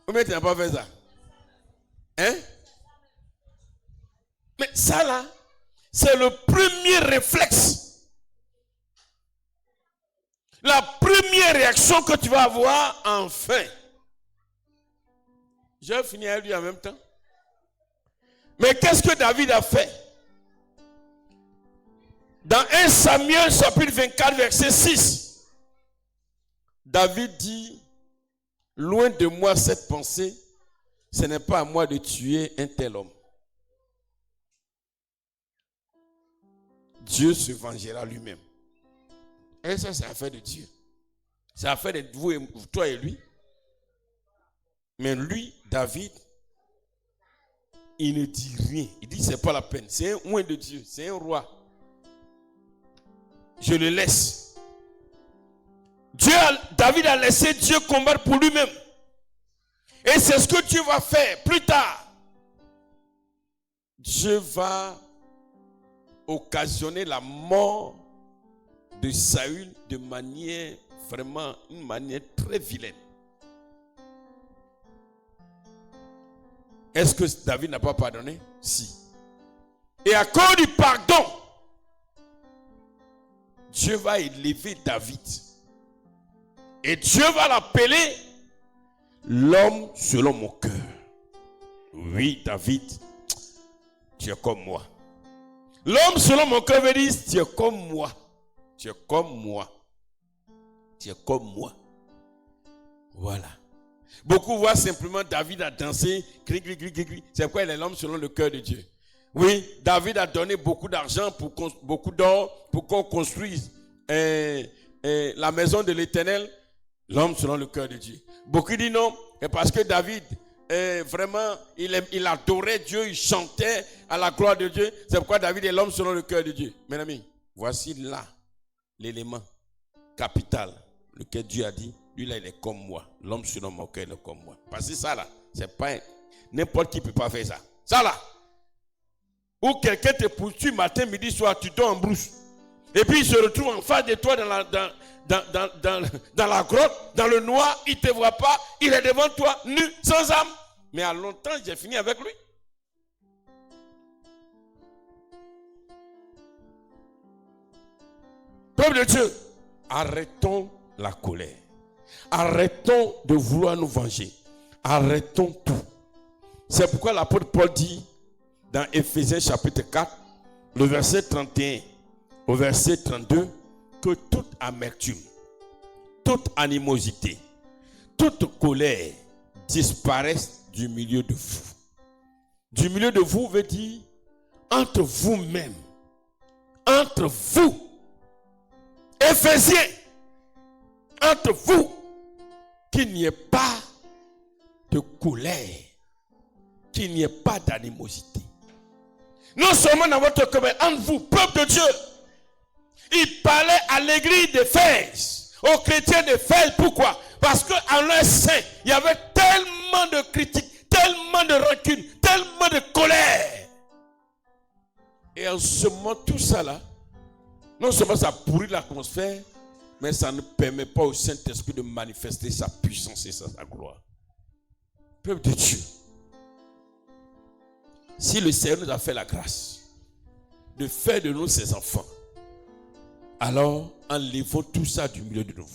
Combien tu n'as pas fait ça? Hein? Mais ça là, c'est le premier réflexe. La première réaction que tu vas avoir enfin. Je vais finir avec lui en même temps. Mais qu'est-ce que David a fait? Dans 1 Samuel chapitre 24 verset 6, David dit, loin de moi cette pensée, ce n'est pas à moi de tuer un tel homme. Dieu se vengera lui-même. Et ça, c'est affaire de Dieu. C'est affaire de vous, toi et lui. Mais lui, David, il ne dit rien. Il dit c'est pas la peine. C'est un oint de Dieu. C'est un roi. Je le laisse. David a laissé Dieu combattre pour lui-même. Et c'est ce que Dieu va faire plus tard. Dieu va occasionner la mort de Saül de manière, vraiment, une manière très vilaine. Est-ce que David n'a pas pardonné? Si. Et à cause du pardon, Dieu va élever David. Et Dieu va l'appeler l'homme selon mon cœur. Oui, David, tu es comme moi. L'homme selon mon cœur veut dire, tu es comme moi. Tu es comme moi. Tu es comme moi. Voilà. Beaucoup voient simplement David à danser, c'est pourquoi il est l'homme selon le cœur de Dieu. Oui, David a donné beaucoup d'argent, beaucoup d'or pour qu'on construise la maison de l'Éternel. L'homme selon le cœur de Dieu. Beaucoup disent non, et parce que David, vraiment, il adorait Dieu, il chantait à la gloire de Dieu. C'est pourquoi David est l'homme selon le cœur de Dieu. Mes amis, voici là l'élément capital, lequel Dieu a dit, lui là il est comme moi. L'homme selon mon cœur il est comme moi. Parce que ça là, c'est pas n'importe qui peut pas faire ça. Ça là, où quelqu'un te poursuit matin, midi, soir, tu dors en brousse. Et puis il se retrouve en face de toi dans la grotte, dans le noir, il ne te voit pas, il est devant toi, nu, sans âme. Mais à longtemps, j'ai fini avec lui. Peuple de Dieu, arrêtons la colère. Arrêtons de vouloir nous venger. Arrêtons tout. C'est pourquoi l'apôtre Paul dit dans Éphésiens chapitre 4, le verset 31 au verset 32, que toute amertume, toute animosité, toute colère disparaissent du milieu de vous. Du milieu de vous veut dire entre vous-même, entre vous, Éphésiens, entre vous, qu'il n'y ait pas de colère, qu'il n'y ait pas d'animosité. Non seulement dans votre cœur, mais entre vous, peuple de Dieu. Il parlait à l'église d'Éphèse, aux chrétiens d'Éphèse. Pourquoi? Parce qu'en leur sein, il y avait tellement de critiques, tellement de rancune, tellement de colère. Et en ce moment, tout ça là, non seulement ça pourrit l'atmosphère, mais ça ne permet pas au Saint-Esprit de manifester sa puissance et sa gloire. Peuple de Dieu, si le Seigneur nous a fait la grâce de faire de nous ses enfants, alors enlevons tout ça du milieu de nous.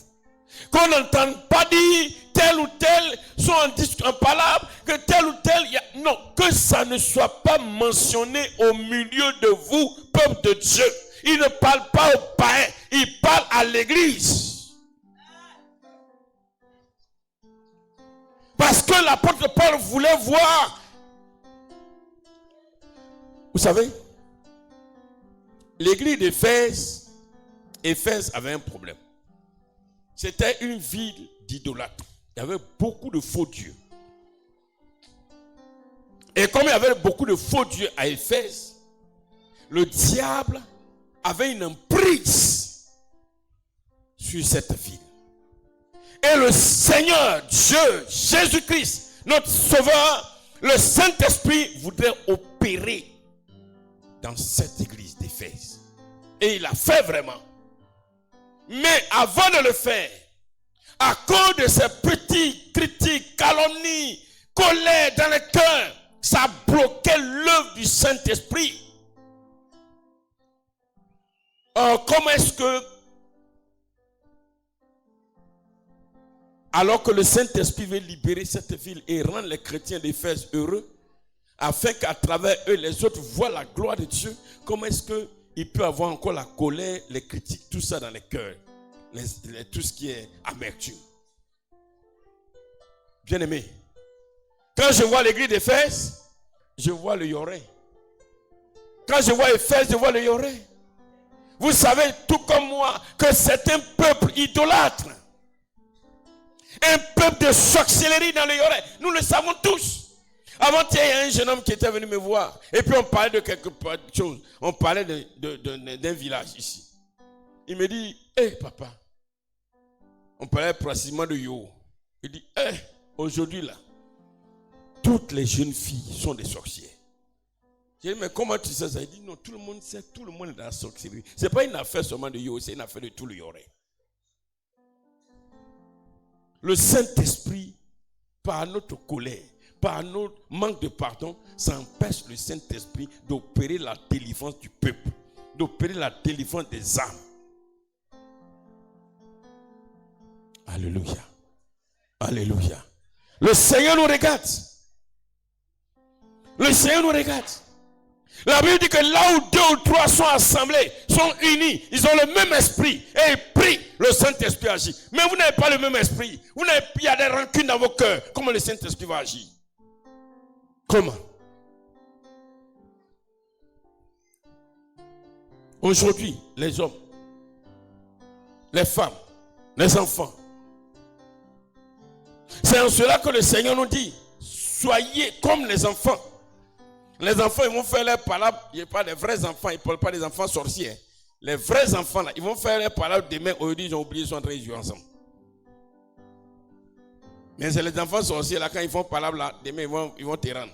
Qu'on n'entende pas dire tel ou tel sont en palabre, que tel ou tel, non, que ça ne soit pas mentionné au milieu de vous, peuple de Dieu. Il ne parle pas aux païens, il parle à l'église. Parce que l'apôtre Paul voulait voir. Vous savez, l'église d'Éphèse, Éphèse avait un problème. C'était une ville d'idolâtres. Il y avait beaucoup de faux dieux. Et comme il y avait beaucoup de faux dieux à Éphèse, le diable avait une emprise sur cette ville. Et le Seigneur, Dieu, Jésus-Christ, notre Sauveur, le Saint-Esprit voudrait opérer dans cette église d'Éphèse. Et il l'a fait vraiment. Mais avant de le faire, à cause de ces petits critiques, calomnies, colère dans le cœur, ça bloquait l'œuvre du Saint-Esprit. Or, comment est-ce que, alors que le Saint-Esprit veut libérer cette ville et rendre les chrétiens d'Éphèse heureux, afin qu'à travers eux, les autres voient la gloire de Dieu, comment est-ce qu'il peut avoir encore la colère, les critiques, tout ça dans les cœurs, tout ce qui est amertume. Bien aimé, quand je vois l'église d'Éphèse, je vois le Yoré. Quand je vois Éphèse, je vois le Yoré. Vous savez, tout comme moi, que c'est un peuple idolâtre. Un peuple de sorcellerie dans le Yoré. Nous le savons tous. Avant-hier, il y a un jeune homme qui était venu me voir. Et puis on parlait de quelque chose. On parlait d'un village ici. Il me dit, hé papa. On parlait précisément de Yo. Il dit, aujourd'hui là, toutes les jeunes filles sont des sorcières. J'ai dit, mais comment tu sais ça? Il dit, non, tout le monde sait, tout le monde est dans la sorcellerie. Ce n'est pas une affaire seulement de Yo, c'est une affaire de tout le Yoré. Le Saint-Esprit, par notre colère, par notre manque de pardon, ça empêche le Saint-Esprit d'opérer la délivrance du peuple, d'opérer la délivrance des âmes. Alléluia. Alléluia. Le Seigneur nous regarde. Le Seigneur nous regarde. La Bible dit que là où 2 ou 3 sont assemblés, sont unis, ils ont le même esprit et ils prient, le Saint-Esprit agit. Mais vous n'avez pas le même esprit. Il y a des rancunes dans vos cœurs. Comment le Saint-Esprit va agir? Comment? Aujourd'hui, les hommes, les femmes, les enfants. C'est en cela que le Seigneur nous dit, soyez comme les enfants. Les enfants, ils vont faire leurs palabres. Il n'y a pas de vrais enfants, ils ne parlent pas des enfants sorciers. Les vrais enfants, là, ils vont faire leurs palabres demain. Aujourd'hui, ils ont oublié, ils sont en train de jouer ensemble. Mais c'est les enfants sorciers, là, quand ils font palabres, là, demain, ils vont te rendre.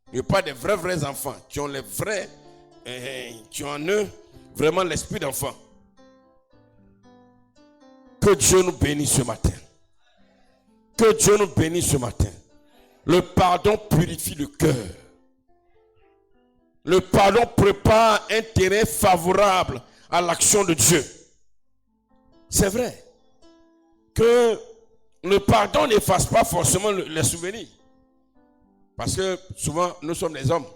Il n'y a pas de vrais enfants qui ont les vrais, qui ont en eux vraiment l'esprit d'enfant. Que Dieu nous bénisse ce matin. Que Dieu nous bénisse ce matin. Le pardon purifie le cœur. Le pardon prépare un terrain favorable à l'action de Dieu. C'est vrai que le pardon n'efface pas forcément les souvenirs. Parce que souvent, nous sommes des hommes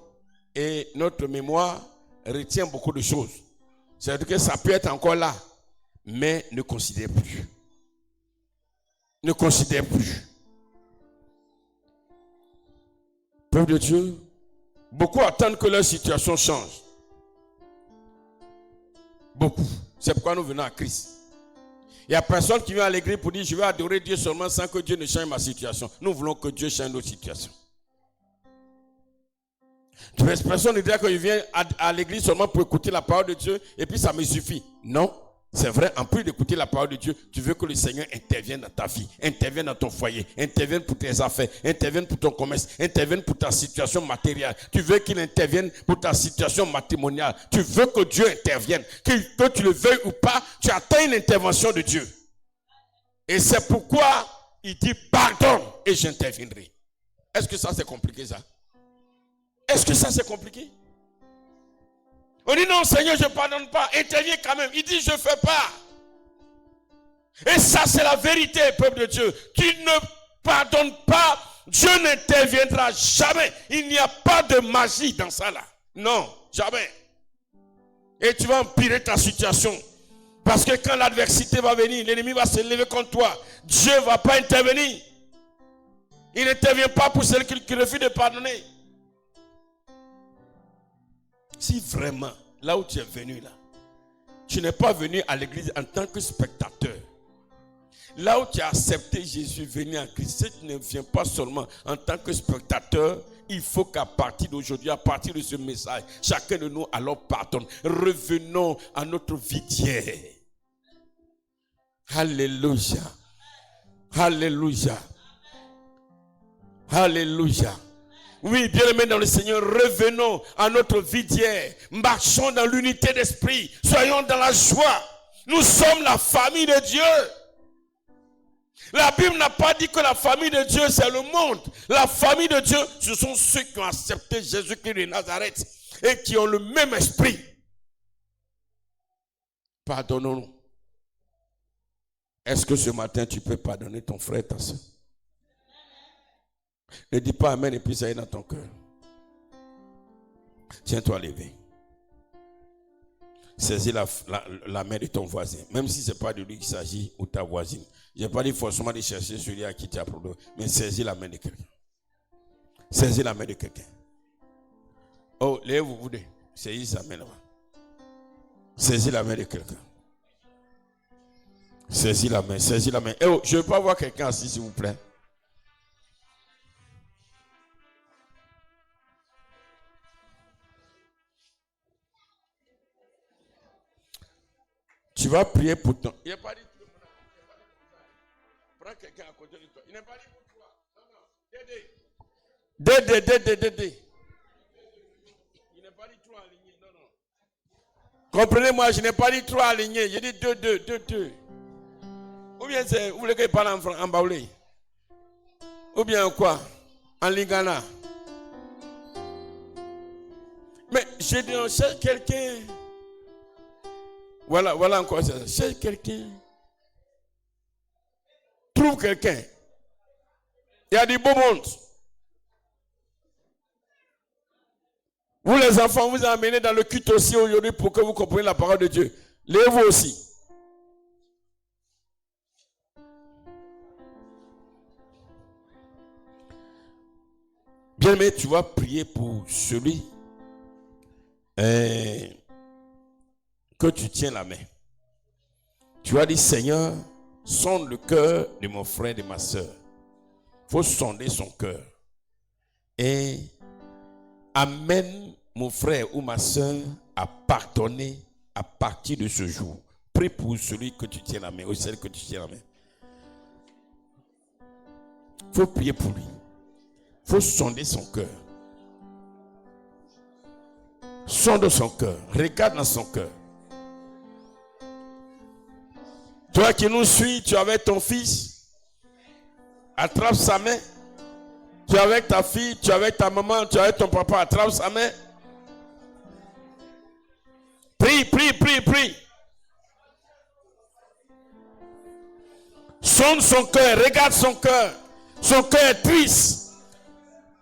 et notre mémoire retient beaucoup de choses. C'est-à-dire que ça peut être encore là, mais ne considère plus. Ne considère plus. Peuple de Dieu, beaucoup attendent que leur situation change. Beaucoup. C'est pourquoi nous venons à Christ. Il n'y a personne qui vient à l'église pour dire je vais adorer Dieu seulement sans que Dieu ne change ma situation. Nous voulons que Dieu change notre situation. Personne ne dit qu'il vient à l'église seulement pour écouter la parole de Dieu et puis ça me suffit. Non, c'est vrai, en plus d'écouter la parole de Dieu, tu veux que le Seigneur intervienne dans ta vie, intervienne dans ton foyer, intervienne pour tes affaires, intervienne pour ton commerce, intervienne pour ta situation matérielle. Tu veux qu'il intervienne pour ta situation matrimoniale. Tu veux que Dieu intervienne. Que tu le veuilles ou pas, tu attends une intervention de Dieu. Et c'est pourquoi il dit pardonne et j'interviendrai. Est-ce que ça c'est compliqué ça? Est-ce que ça c'est compliqué? On dit non Seigneur je ne pardonne pas, interviens quand même. Il dit je ne fais pas. Et ça c'est la vérité peuple de Dieu. Tu ne pardonnes pas, Dieu n'interviendra jamais. Il n'y a pas de magie dans ça là. Non, jamais. Et tu vas empirer ta situation. Parce que quand l'adversité va venir, l'ennemi va se lever contre toi. Dieu ne va pas intervenir. Il n'intervient pas pour ceux qui refusent de pardonner. Si vraiment, là où tu es venu là, tu n'es pas venu à l'église en tant que spectateur. Là où tu as accepté Jésus, venir en Christ, si tu ne viens pas seulement en tant que spectateur, il faut qu'à partir d'aujourd'hui, à partir de ce message, chacun de nous alors pardonne. Revenons à notre vie d'hier. Alléluia. Alléluia. Alléluia. Oui, bien-aimés dans le Seigneur, revenons à notre vie d'hier. Marchons dans l'unité d'esprit. Soyons dans la joie. Nous sommes la famille de Dieu. La Bible n'a pas dit que la famille de Dieu, c'est le monde. La famille de Dieu, ce sont ceux qui ont accepté Jésus-Christ de Nazareth et qui ont le même esprit. Pardonnons-nous. Est-ce que ce matin, tu peux pardonner ton frère, ta soeur? Ne dis pas amen et puis ça est dans ton cœur. Tiens-toi levé. Saisis la main de ton voisin. Même si ce n'est pas de lui qu'il s'agit ou ta voisine. Je n'ai pas dit forcément de chercher celui à qui tu as problème. Mais saisis la main de quelqu'un. Saisis la main de quelqu'un. Oh, lèvez-vous, vous deux. Saisis sa main là-bas. Saisis la main de quelqu'un. Saisis la main, saisis la main. Oh, je ne veux pas voir quelqu'un assis, s'il vous plaît. Tu vas prier pour toi. Il n'est pas dit pour toi. Prends quelqu'un à côté de toi. Il n'est pas dit pour toi. Non, non. Dédé. Il n'est pas dit trois alignés. Non, non. Comprenez-moi, je n'ai pas dit trois alignés. J'ai dit deux. Ou bien c'est, vous voulez qu'il parle en baoulé? Ou bien quoi? En lingana? Mais j'ai dit, cherche quelqu'un. Voilà encore ça. Cherche quelqu'un. Trouve quelqu'un. Il y a du beau monde. Vous les enfants, vous amenez dans le culte aussi aujourd'hui pour que vous compreniez la parole de Dieu. Lèvez-vous aussi. Bien aimé, tu vas prier pour celui que tu tiens la main. Tu as dit, Seigneur, sonde le cœur de mon frère et de ma soeur. Il faut sonder son cœur. Et amène mon frère ou ma soeur à pardonner à partir de ce jour. Prie pour celui que tu tiens la main, ou celle que tu tiens la main. Il faut prier pour lui. Il faut sonder son cœur. Sonde son cœur. Regarde dans son cœur. Toi qui nous suis, tu es avec ton fils. Attrape sa main. Tu es avec ta fille, tu es avec ta maman, tu es avec ton papa. Attrape sa main. Prie, prie, prie, prie. Sonde son cœur, regarde son cœur. Son cœur est triste.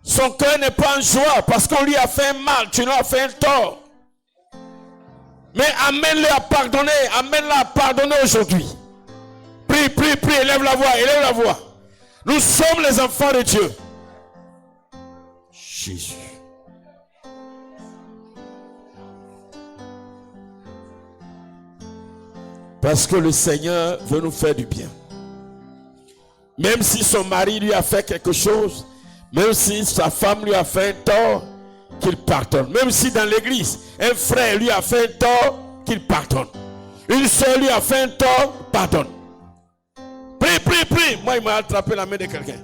Son cœur n'est pas en joie parce qu'on lui a fait un mal, tu lui as fait un tort. Mais amène-le à pardonner, amène-le à pardonner aujourd'hui. Prie, prie, prie, élève la voix, élève la voix. Nous sommes les enfants de Dieu. Jésus. Parce que le Seigneur veut nous faire du bien. Même si son mari lui a fait quelque chose, même si sa femme lui a fait un tort, qu'il pardonne. Même si dans l'église, un frère lui a fait un tort, qu'il pardonne. Une soeur lui a fait un tort, pardonne. Prie, prie, prie. Moi, il m'a attrapé la main de quelqu'un.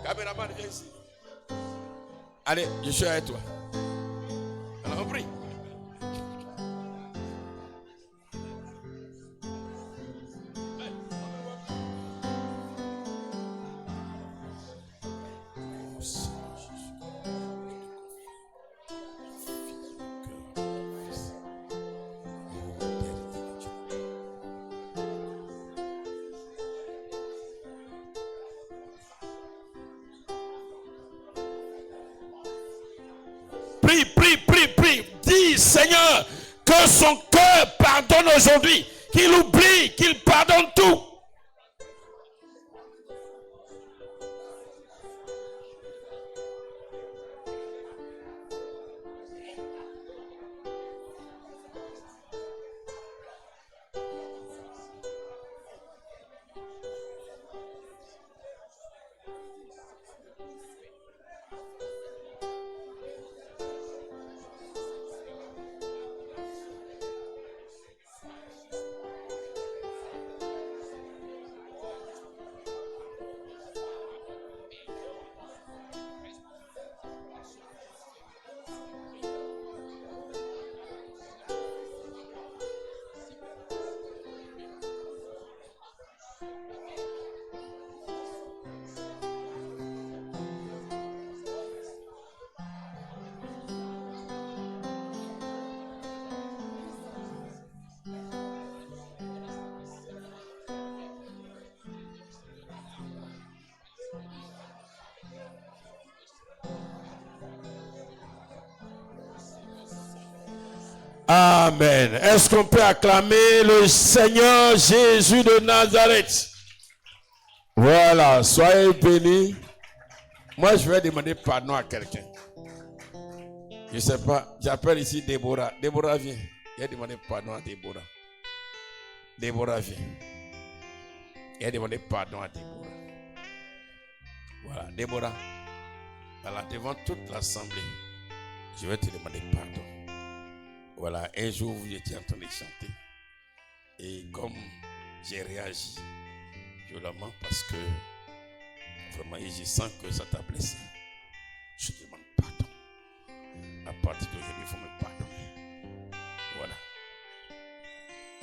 Caméraman, viens ici. Allez, je suis avec toi. Alors, on prie. Prie, prie, prie, prie. Dis, Seigneur, que son cœur pardonne aujourd'hui. Qu'il oublie, qu'il pardonne tout. Amen. Est-ce qu'on peut acclamer le Seigneur Jésus de Nazareth? Voilà, soyez bénis. Moi, je vais demander pardon à quelqu'un. Je ne sais pas, j'appelle ici Déborah. Déborah, viens. Il a demandé pardon à Déborah. Déborah, viens. Il a demandé pardon à Déborah. Voilà, Déborah. Voilà, devant toute l'assemblée, je vais te demander pardon. Voilà, un jour vous étiez en train de chanter. Et comme j'ai réagi violemment parce que vraiment je sens que ça t'a blessé, je demande pardon. À partir d'aujourd'hui, il faut me pardonner. Voilà.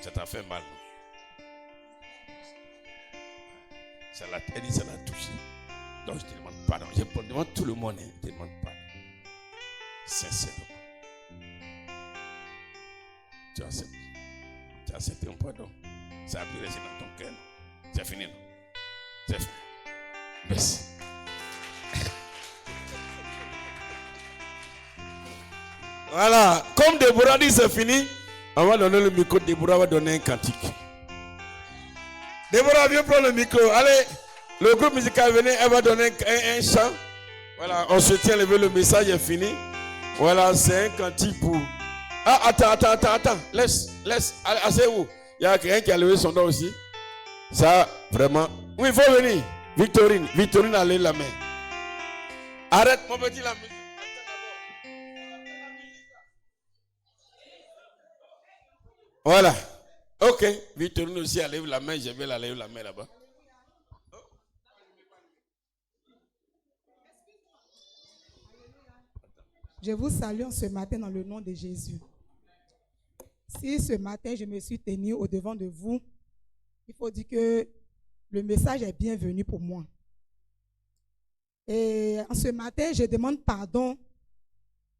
Ça t'a fait mal, non? Ça l'a touché. Donc je te demande pardon. Je demande tout le monde, je te demande pardon. Sincèrement. Tu as accepté un pardon. Ça a pu rester dans ton cœur. C'est fini, non? C'est fini. Merci. Voilà. Comme Déborah dit c'est fini, on va donner le micro. Déborah va donner un cantique. Déborah, viens prendre le micro. Allez, le groupe musical venez, elle va donner un chant. Voilà, on se tient levé, le message est fini. Voilà, c'est un cantique pour Ah, attends. Laisse. Asseyez-vous. Il y a quelqu'un qui a levé son doigt aussi. Ça, vraiment. Oui, il faut venir. Victorine a levé la main. Arrête, mon petit, la musique. Voilà. Ok. Victorine aussi a levé la main. Je vais la lever la main là-bas. Je vous salue ce matin dans le nom de Jésus. Si ce matin je me suis tenu au devant de vous, il faut dire que le message est bienvenu pour moi. Et en ce matin, je demande pardon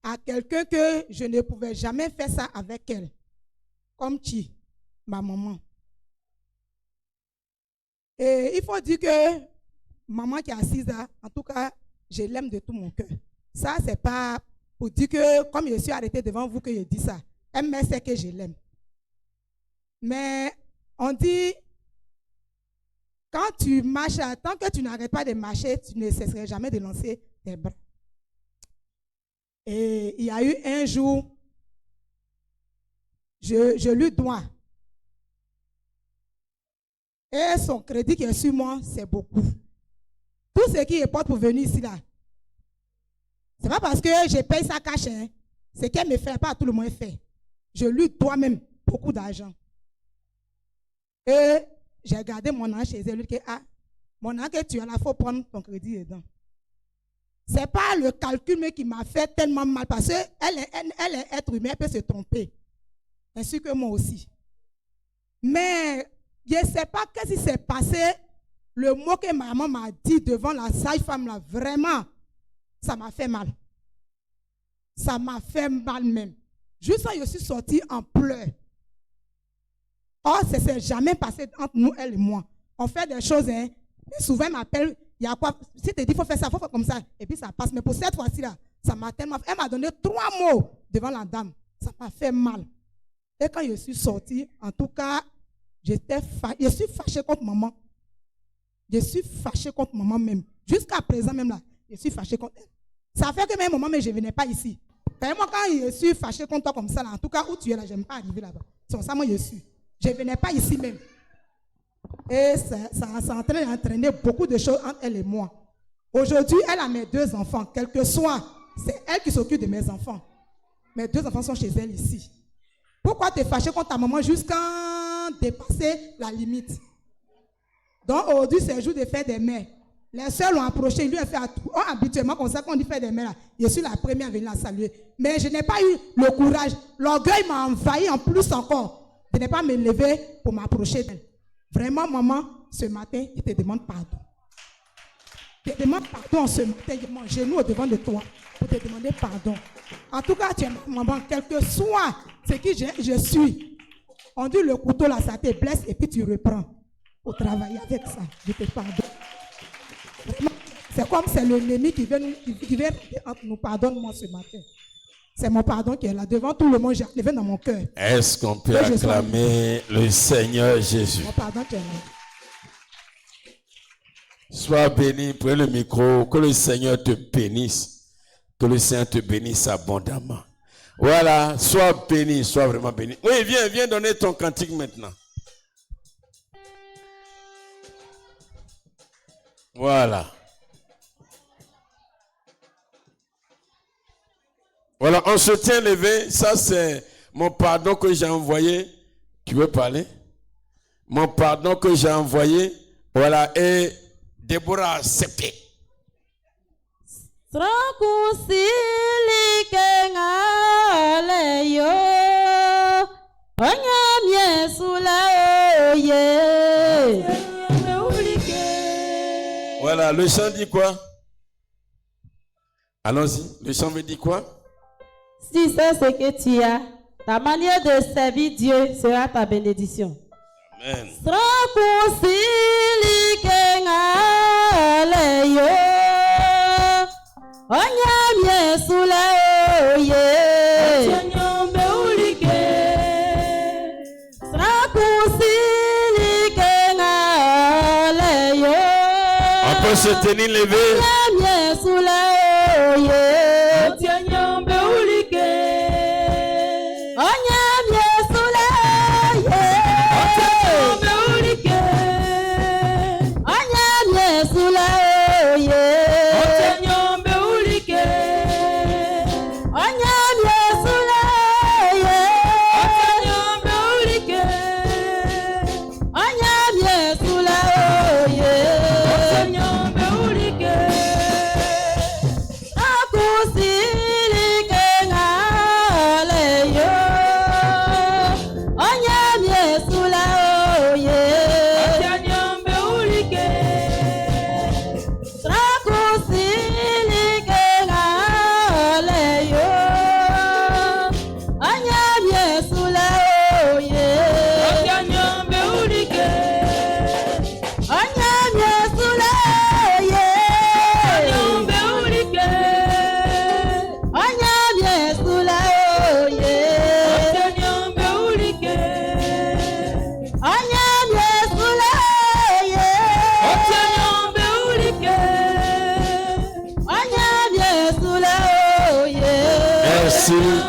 à quelqu'un que je ne pouvais jamais faire ça avec elle. Comme qui? Ma maman. Et il faut dire que maman qui est assise là, en tout cas, je l'aime de tout mon cœur. Ça, c'est pas pour dire que, comme je suis arrêtée devant vous, que je dis ça. Elle me sait que je l'aime. Mais on dit, quand tu marches, tant que tu n'arrêtes pas de marcher, tu ne cesserais jamais de lancer tes bras. Et il y a eu un jour, je lui dois. Et son crédit qui est sur moi, c'est beaucoup. Tout ce qui est porte pour venir ici, là, c'est pas parce que je paye ça cash, hein. C'est qu'elle me fait, pas tout le monde fait. Je lui dois même beaucoup d'argent. Et j'ai gardé mon an chez elle. Lui dit, ah, mon an que tu as là, il faut prendre ton crédit dedans. Ce n'est pas le calcul mais qui m'a fait tellement mal parce qu'elle est être humain, elle peut se tromper. Ainsi que moi aussi. Mais je ne sais pas qu'est-ce qui s'est passé. Le mot que ma maman m'a dit devant la sage-femme, là, vraiment, ça m'a fait mal. Ça m'a fait mal même. Juste quand je suis sortie en pleurs. Or, ça ne s'est jamais passé entre nous, elle et moi. On fait des choses, hein. Souvent, elle m'appelle, il y a quoi? Si tu te dis, il faut faire ça, il faut faire comme ça. Et puis, ça passe. Mais pour cette fois-ci, là, ça m'a tellement fait. Elle m'a donné 3 mots devant la dame. Ça m'a fait mal. Et quand je suis sortie, en tout cas, je suis fâchée contre maman. Je suis fâchée contre maman même. Jusqu'à présent, même là, je suis fâchée contre elle. Ça fait que même moment, mais je ne venais pas ici. Mais moi, quand je suis fâchée contre toi comme ça, là, en tout cas, où tu es là, je n'aime pas arriver là-bas. C'est ça, moi, je suis. Je ne venais pas ici même. Et ça a entraîné beaucoup de choses entre elle et moi. Aujourd'hui, elle a mes 2 enfants. Quel que soit, c'est elle qui s'occupe de mes enfants. Mes 2 enfants sont chez elle ici. Pourquoi te fâcher contre ta maman jusqu'à dépasser la limite? Donc aujourd'hui, c'est le jour de faire des mères. Les soeurs l'ont approché, ils lui ont fait habituellement comme ça, quand on dit faire des mères, je suis la première à venir la saluer. Mais je n'ai pas eu le courage. L'orgueil m'a envahi en plus encore. Je n'ai pas me lever pour m'approcher d'elle. Vraiment, maman, ce matin, je te demande pardon. Je te demande pardon ce matin. Je mon genou au devant de toi pour te demander pardon. En tout cas, tu es maman, quel que soit ce que je suis. On dit le couteau là, ça te blesse et puis tu reprends pour travailler avec ça. Je te pardonne. C'est comme c'est l'ennemi qui vient entre nous. Pardonne-moi ce matin. C'est mon pardon qui est là. Devant tout le monde, j'ai levé dans mon cœur. Est-ce qu'on peut acclamer le Seigneur Jésus? Mon pardon qui est là. Sois béni, prenez le micro. Que le Seigneur te bénisse. Que le Seigneur te bénisse abondamment. Voilà, sois béni, sois vraiment béni. Oui, viens donner ton cantique maintenant. Voilà. Voilà, on se tient levé. Ça, c'est mon pardon que j'ai envoyé. Tu veux parler? Mon pardon que j'ai envoyé. Voilà, et Déborah a accepté. Voilà, le chant dit quoi? Allons-y, le chant veut dire quoi? Si c'est ce que tu as, ta manière de servir Dieu sera ta bénédiction. Amen. On peut se tenir levé.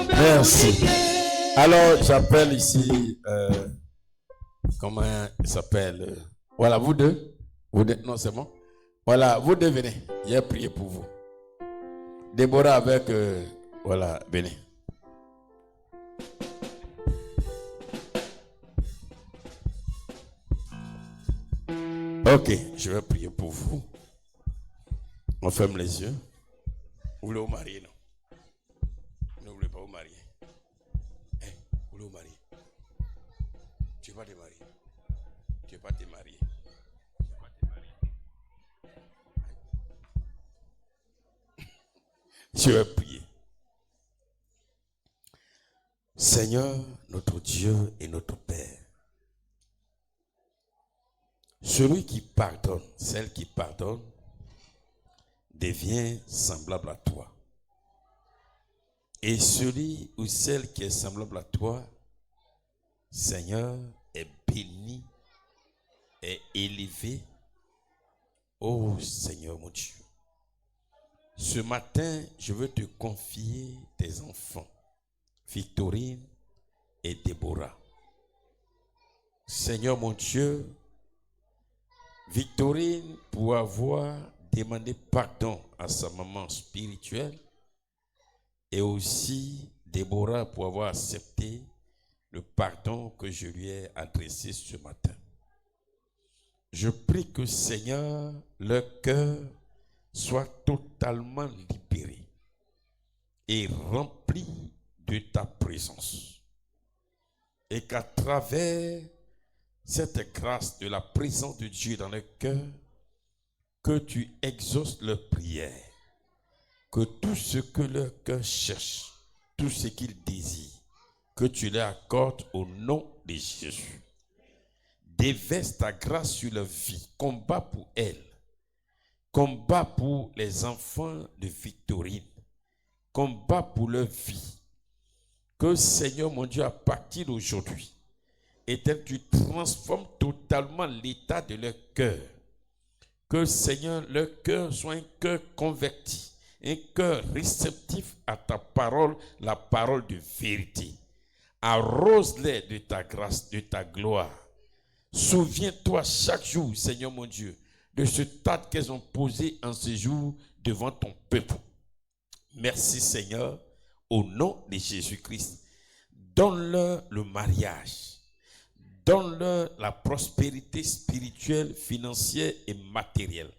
Merci. Alors, j'appelle ici, comment il s'appelle? Voilà, vous deux. Non, c'est bon. Voilà, vous deux venez. J'ai prié pour vous. Déborah avec, voilà, venez. Ok, je vais prier pour vous. On ferme les yeux. Vous voulez vous marier, non? Ne voulez pas vous marier. Vous voulez vous marier? Tu ne vas pas te marier. Tu ne vas pas te marier. Je vais prier. Seigneur, notre Dieu et notre Père, celui qui pardonne, celle qui pardonne, devient semblable à toi. Et celui ou celle qui est semblable à toi, Seigneur, est béni, est élevé. Oh Seigneur mon Dieu, ce matin, je veux te confier tes enfants, Victorine et Déborah. Seigneur mon Dieu, Victorine, pour avoir demandé pardon à sa maman spirituelle, et aussi Déborah pour avoir accepté le pardon que je lui ai adressé ce matin. Je prie que, Seigneur, leur cœur soit totalement libéré et rempli de ta présence. Et qu'à travers cette grâce de la présence de Dieu dans le cœur, que tu exauces leurs prières, que tout ce que leur cœur cherche, tout ce qu'ils désirent, que tu leur accordes au nom de Jésus. Déverse ta grâce sur leur vie, combat pour elles, combat pour les enfants de Victorine, combat pour leur vie. Que Seigneur mon Dieu, à partir d'aujourd'hui, Éternel, tu transformes totalement l'état de leur cœur. Que Seigneur, leur cœur soit un cœur converti, un cœur réceptif à ta parole, la parole de vérité. Arrose-les de ta grâce, de ta gloire. Souviens-toi chaque jour, Seigneur mon Dieu, de ce tas qu'elles ont posé en ce jour devant ton peuple. Merci Seigneur, au nom de Jésus-Christ. Donne-leur le mariage. Donne-leur la prospérité spirituelle, financière et matérielle.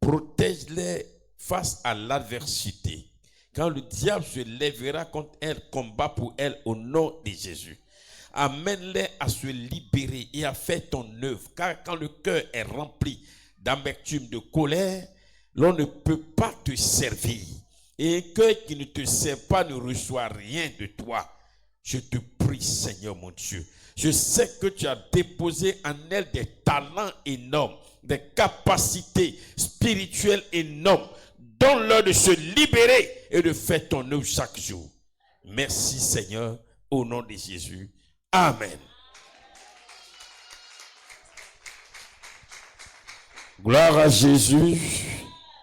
Protège-les face à l'adversité. Quand le diable se lèvera contre elles, combat pour elles au nom de Jésus. Amène-les à se libérer et à faire ton œuvre. Car quand le cœur est rempli d'amertume, de colère, l'on ne peut pas te servir. Et un cœur qui ne te sert pas ne reçoit rien de toi. Je te prie, Seigneur mon Dieu. Je sais que tu as déposé en elles des talents énormes, des capacités spirituelles énormes. Donne-leur de se libérer et de faire ton œuvre chaque jour. Merci Seigneur, au nom de Jésus. Amen. Gloire à Jésus.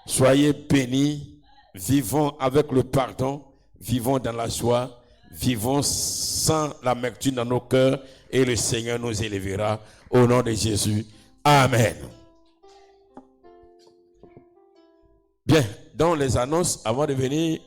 Soyez bénis. Vivons avec le pardon. Vivons dans la joie. vivons sans l'amertume dans nos cœurs et le Seigneur nous élèvera au nom de Jésus. Amen. Bien, dans les annonces, avant de venir...